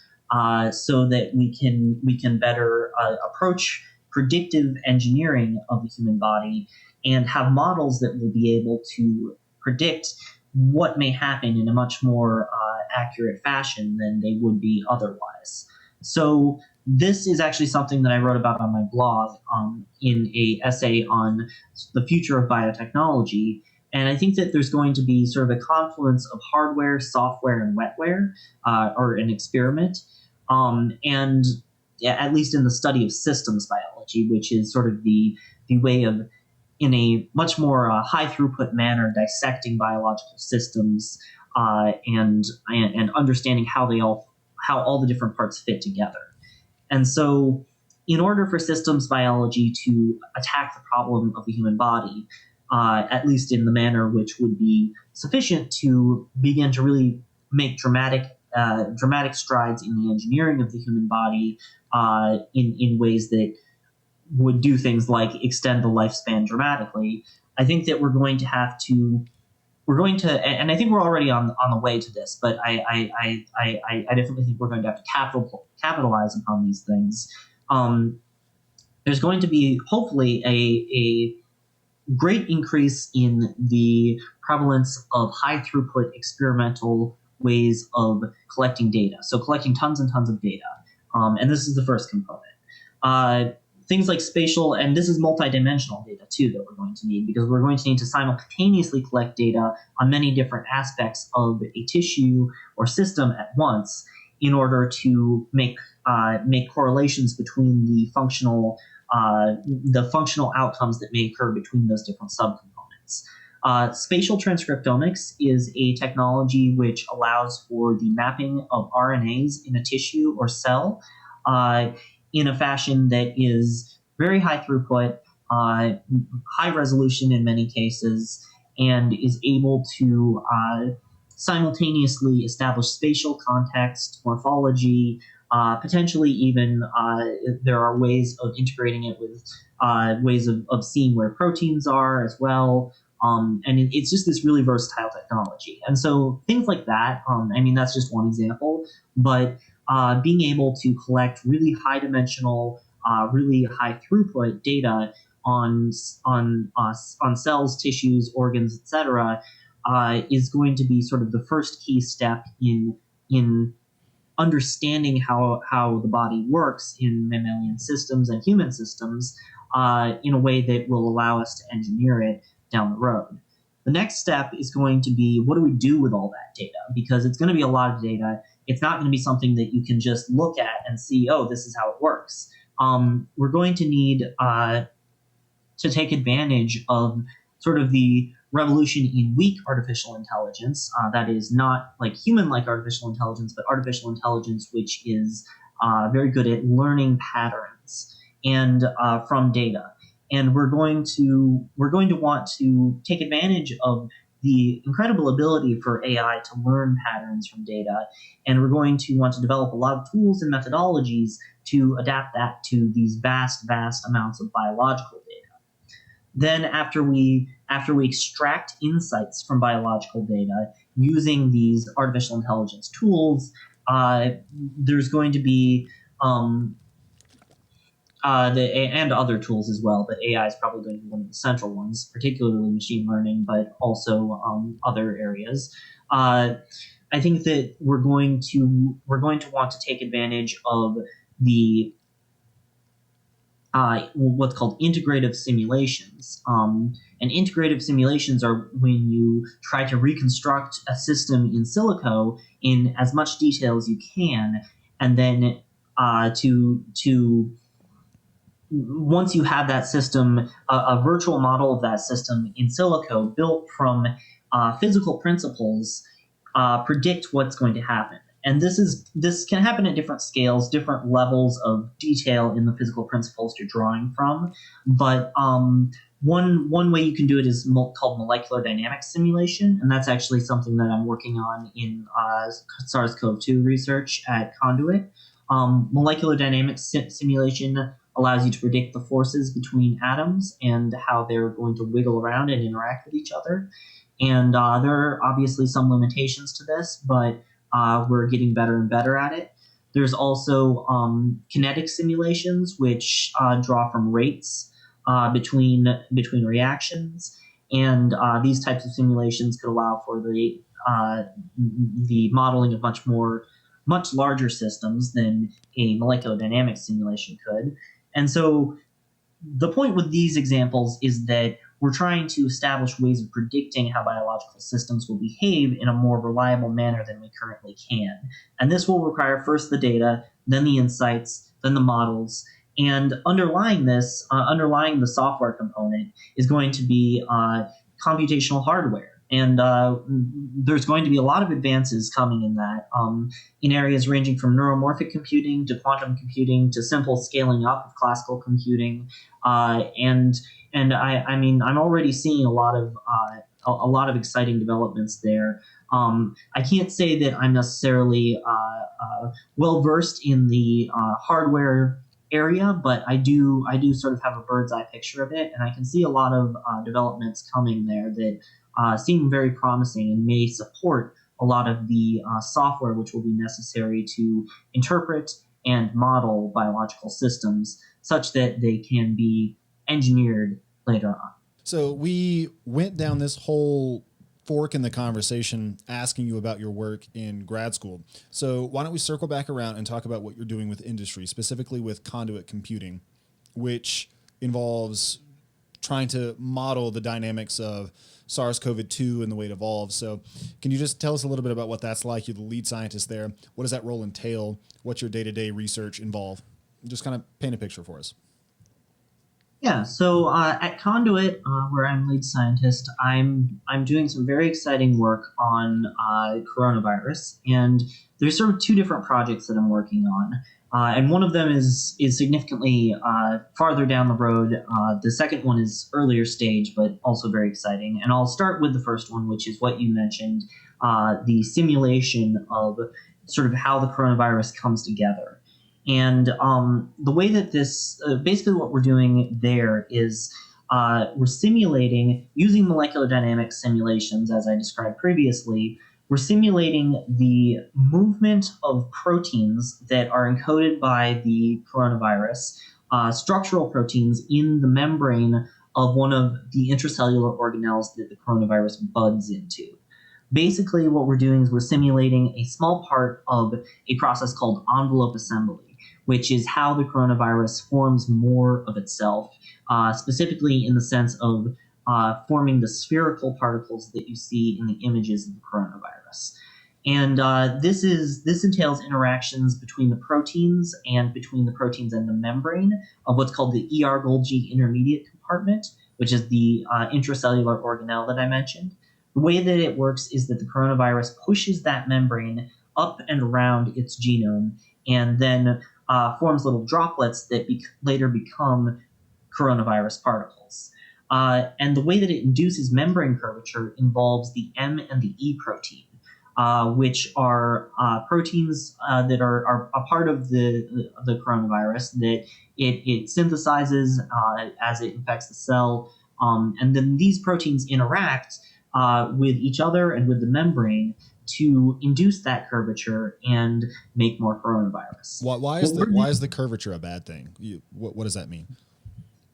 so that we can better approach predictive engineering of the human body and have models that will be able to predict what may happen in a much more accurate fashion than they would be otherwise. So this is actually something that I wrote about on my blog in a essay on the future of biotechnology. And I think that there's going to be sort of a confluence of hardware, software, and wetware, or an experiment. And at least in the study of systems biology, which is sort of the way of, in a much more high throughput manner, dissecting biological systems and understanding how all the different parts fit together. And so, in order for systems biology to attack the problem of the human body, at least in the manner which would be sufficient to begin to really make dramatic strides in the engineering of the human body in ways that would do things like extend the lifespan dramatically, I think that we're going to, and I think we're already on the way to this, but I definitely think we're going to have to capitalize upon these things. There's going to be hopefully a great increase in the prevalence of high throughput experimental ways of collecting data. So collecting tons and tons of data. And this is the first component. Things like spatial, and this is multidimensional data too that we're going to need, because we're going to need to simultaneously collect data on many different aspects of a tissue or system at once in order to make correlations between the functional outcomes that may occur between those different subcomponents. Spatial transcriptomics is a technology which allows for the mapping of RNAs in a tissue or cell in a fashion that is very high throughput, high resolution in many cases, and is able to simultaneously establish spatial context, morphology, potentially even there are ways of integrating it with ways of seeing where proteins are as well. And it's just this really versatile technology. And so things like that, that's just one example, but being able to collect really high dimensional, really high throughput data on cells, tissues, organs, etc., is going to be sort of the first key step in understanding how the body works in mammalian systems and human systems in a way that will allow us to engineer it down the road. The next step is going to be, what do we do with all that data? Because it's going to be a lot of data. It's not going to be something that you can just look at and see, oh, this is how it works. We're going to need to take advantage of sort of the revolution in weak artificial intelligence. That is not like human-like artificial intelligence, but artificial intelligence which is very good at learning patterns and from data. And we're going to want to take advantage of the incredible ability for AI to learn patterns from data, and we're going to want to develop a lot of tools and methodologies to adapt that to these vast amounts of biological data. Then after we extract insights from biological data using these artificial intelligence tools, there's going to be and other tools as well, but AI is probably going to be one of the central ones, particularly machine learning, but also other areas. I think that we're going to want to take advantage of the what's called integrative simulations. And integrative simulations are when you try to reconstruct a system in silico in as much detail as you can, and then once you have that system, a virtual model of that system in silico built from physical principles, predict what's going to happen. And this can happen at different scales, different levels of detail in the physical principles you're drawing from. But one way you can do it is called molecular dynamics simulation, and that's actually something that I'm working on in SARS-CoV-2 research at Conduit. Molecular dynamics simulation allows you to predict the forces between atoms and how they're going to wiggle around and interact with each other. And there are obviously some limitations to this, but we're getting better and better at it. There's also kinetic simulations, which draw from rates between reactions. And these types of simulations could allow for the modeling of much larger systems than a molecular dynamics simulation could. And so the point with these examples is that we're trying to establish ways of predicting how biological systems will behave in a more reliable manner than we currently can. And this will require first the data, then the insights, then the models. And underlying this, underlying the software component is going to be computational hardware. And there's going to be a lot of advances coming in that, in areas ranging from neuromorphic computing to quantum computing to simple scaling up of classical computing. And I'm already seeing a lot of exciting developments there. I can't say that I'm necessarily well versed in the hardware area, but I do sort of have a bird's eye picture of it, and I can see a lot of developments coming there that seem very promising and may support a lot of the software which will be necessary to interpret and model biological systems such that they can be engineered later on. So we went down this whole fork in the conversation asking you about your work in grad school. So why don't we circle back around and talk about what you're doing with industry, specifically with Conduit Computing, which involves trying to model the dynamics of SARS-CoV-2 and the way it evolves. So can you just tell us a little bit about what that's like? You're the lead scientist there. What does that role entail? What's your day-to-day research involve? Just kind of paint a picture for us. Yeah, so at Conduit, where I'm lead scientist, I'm doing some very exciting work on coronavirus, and there's sort of two different projects that I'm working on, and one of them is significantly farther down the road. The second one is earlier stage, but also very exciting. And I'll start with the first one, which is what you mentioned, the simulation of sort of how the coronavirus comes together. And the way that this, basically what we're doing there is we're simulating, using molecular dynamics simulations, as I described previously, we're simulating the movement of proteins that are encoded by the coronavirus, structural proteins in the membrane of one of the intracellular organelles that the coronavirus buds into. Basically, what we're doing is we're simulating a small part of a process called envelope assembly, which is how the coronavirus forms more of itself, specifically in the sense of forming the spherical particles that you see in the images of the coronavirus. And this entails interactions between the proteins and the membrane of what's called the ER-Golgi intermediate compartment, which is the intracellular organelle that I mentioned. The way that it works is that the coronavirus pushes that membrane up and around its genome and then forms little droplets that later become coronavirus particles. And the way that it induces membrane curvature involves the M and the E protein, which are proteins that are a part of the coronavirus that it synthesizes as it infects the cell. And then these proteins interact with each other and with the membrane to induce that curvature and make more coronavirus. Why is the curvature a bad thing? What does that mean?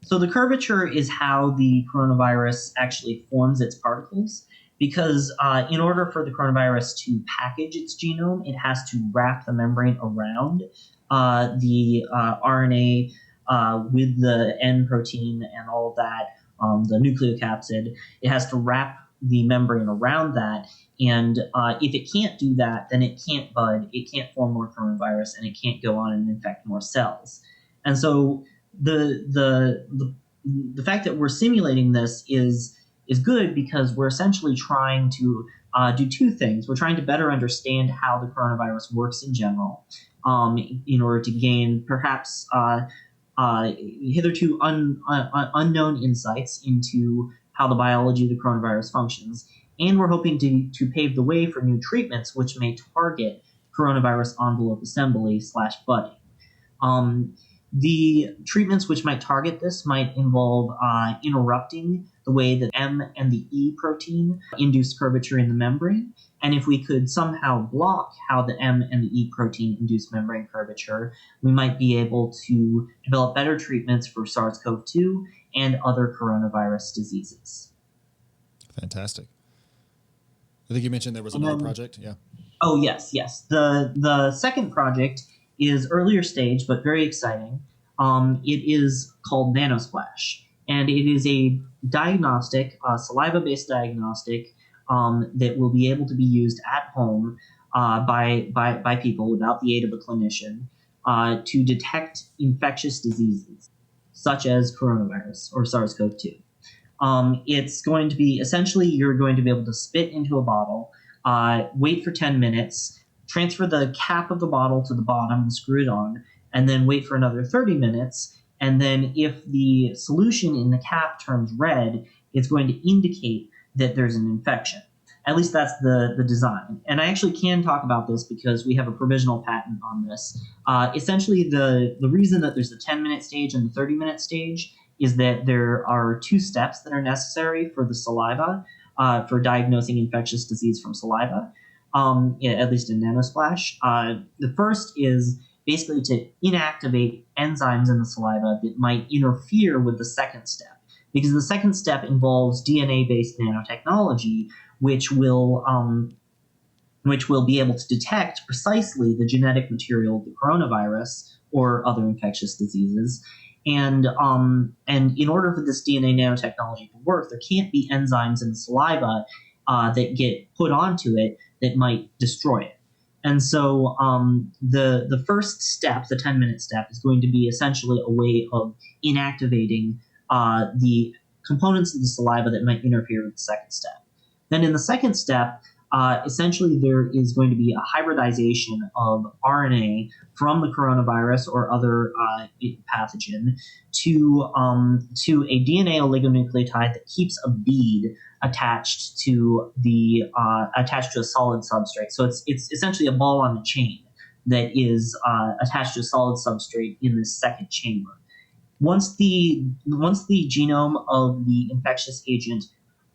So the curvature is how the coronavirus actually forms its particles, because in order for the coronavirus to package its genome, it has to wrap the membrane around the RNA with the N protein and all of that, the nucleocapsid. It has to wrap the membrane around that, and if it can't do that, then it can't bud, it can't form more coronavirus, and it can't go on and infect more cells. And so the fact that we're simulating this is good, because we're essentially trying to do two things. We're trying to better understand how the coronavirus works in general, in order to gain perhaps hitherto unknown insights into how the biology of the coronavirus functions. And we're hoping to pave the way for new treatments which may target coronavirus envelope assembly / budding. The treatments which might target this might involve interrupting the way that M and the E protein induce curvature in the membrane. And if we could somehow block how the M and the E protein induce membrane curvature, we might be able to develop better treatments for SARS-CoV-2 and other coronavirus diseases. Fantastic. I think you mentioned there was another project. Yeah. Oh, yes. The second project is earlier stage, but very exciting. It is called Nanosplash, and it is a diagnostic, saliva-based diagnostic that will be able to be used at home by people without the aid of a clinician to detect infectious diseases, such as coronavirus or SARS-CoV-2. It's going to be, essentially, you're going to be able to spit into a bottle, wait for 10 minutes, transfer the cap of the bottle to the bottom and screw it on, and then wait for another 30 minutes. And then if the solution in the cap turns red, it's going to indicate that there's an infection. At least that's the design. And I actually can talk about this because we have a provisional patent on this. Essentially, the reason that there's the 10-minute stage and the 30-minute stage is that there are two steps that are necessary for the saliva, for diagnosing infectious disease from saliva, at least in Nanosplash. The first is basically to inactivate enzymes in the saliva that might interfere with the second step. because the second step involves DNA-based nanotechnology, which will be able to detect precisely the genetic material of the coronavirus or other infectious diseases. And in order for this DNA nanotechnology to work, there can't be enzymes in the saliva that get put onto it that might destroy it. And so the first step, the 10-minute step, is going to be essentially a way of inactivating the components of the saliva that might interfere with the second step. Then in the second step, essentially there is going to be a hybridization of RNA from the coronavirus or other pathogen to a DNA oligonucleotide that keeps a bead attached to a solid substrate. So it's essentially a ball on a chain that is attached to a solid substrate in this second chamber. Once the genome of the infectious agent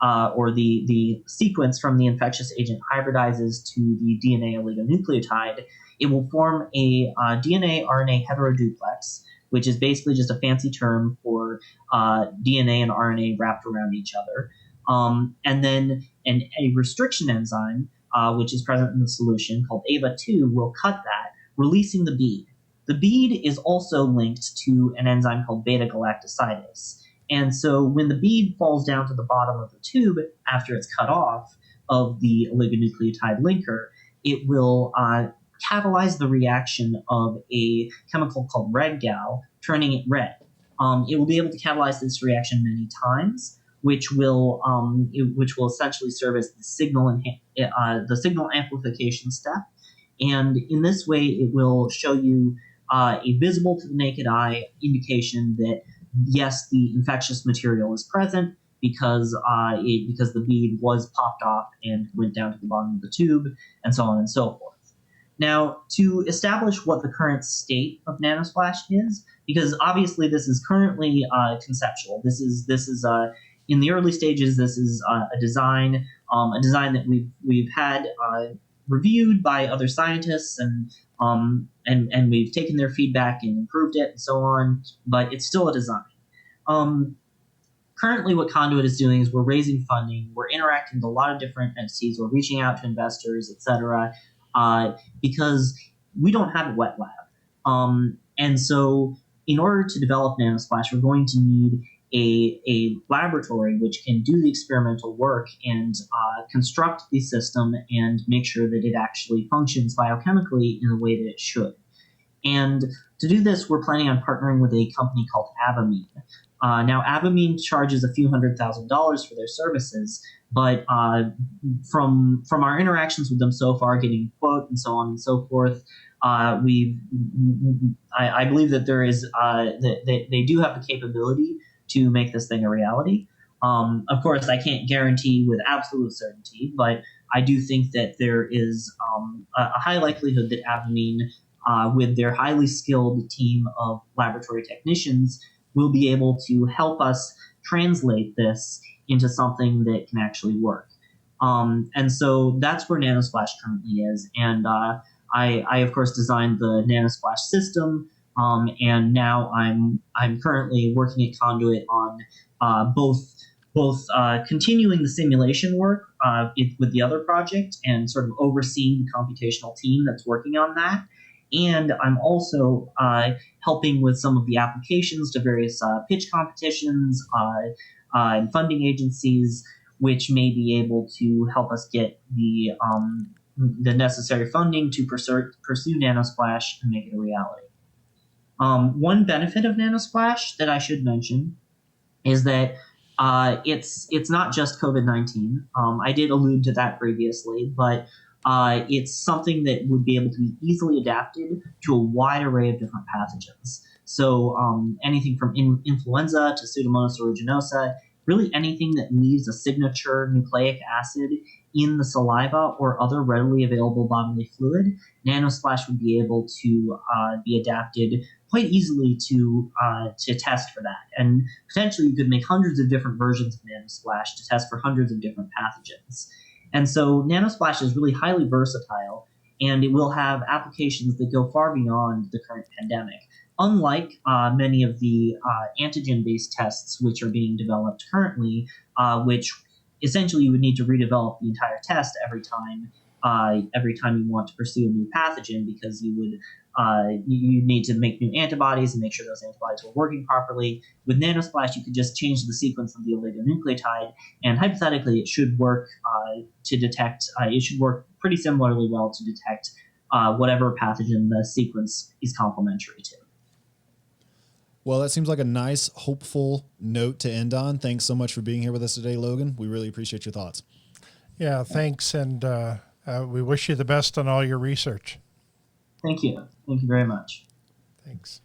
or the sequence from the infectious agent hybridizes to the DNA oligonucleotide, it will form a DNA-RNA heteroduplex, which is basically just a fancy term for DNA and RNA wrapped around each other. And then a restriction enzyme, which is present in the solution, called AVA2, will cut that, releasing the bead. The bead is also linked to an enzyme called beta-galactosidase. And so when the bead falls down to the bottom of the tube after it's cut off of the oligonucleotide linker, it will catalyze the reaction of a chemical called red gal, turning it red. It will be able to catalyze this reaction many times, which will essentially serve as the signal amplification step. And in this way, it will show you a visible to the naked eye indication that yes, the infectious material is present because the bead was popped off and went down to the bottom of the tube, and so on and so forth. Now, to establish what the current state of Nanosplash is, because obviously this is currently conceptual. This is in the early stages. This is a design that we've had reviewed by other scientists, and we've taken their feedback and improved it and so on, but it's still a design. Currently what Conduit is doing is we're raising funding, we're interacting with a lot of different entities, we're reaching out to investors, etc., because we don't have a wet lab. And so in order to develop Nanosplash, we're going to need a laboratory which can do the experimental work and construct the system and make sure that it actually functions biochemically in the way that it should. And to do this, we're planning on partnering with a company called Avamine. Now, Avamine charges a few $100,000 for their services, but from our interactions with them so far, getting a quote and so on and so forth, I believe that there is that they do have the capability to make this thing a reality. Of course, I can't guarantee with absolute certainty, but I do think that there is a high likelihood that Avamine, with their highly skilled team of laboratory technicians, will be able to help us translate this into something that can actually work. And so that's where Nanosplash currently is. And I of course, designed the Nanosplash system. And now I'm currently working at Conduit on both continuing the simulation work with the other project and sort of overseeing the computational team that's working on that. And I'm also helping with some of the applications to various pitch competitions and funding agencies, which may be able to help us get the necessary funding to pursue Nanosplash and make it a reality. One benefit of Nanosplash that I should mention is that it's not just COVID-19. I did allude to that previously, but it's something that would be able to be easily adapted to a wide array of different pathogens. So anything from influenza to Pseudomonas aeruginosa, really anything that leaves a signature nucleic acid in the saliva or other readily available bodily fluid, Nanosplash would be able to be adapted quite easily to test for that. And potentially you could make hundreds of different versions of Nanosplash to test for hundreds of different pathogens. And so Nanosplash is really highly versatile, and it will have applications that go far beyond the current pandemic. unlike many of the antigen-based tests which are being developed currently, which essentially you would need to redevelop the entire test every time you want to pursue a new pathogen, because you need to make new antibodies and make sure those antibodies were working properly. With Nanosplash, you could just change the sequence of the oligonucleotide, and hypothetically, it should work to detect. It should work pretty similarly well to detect whatever pathogen the sequence is complementary to. Well, that seems like a nice, hopeful note to end on. Thanks so much for being here with us today, Logan. We really appreciate your thoughts. Yeah, thanks, and we wish you the best on all your research. Thank you. Thank you very much. Thanks.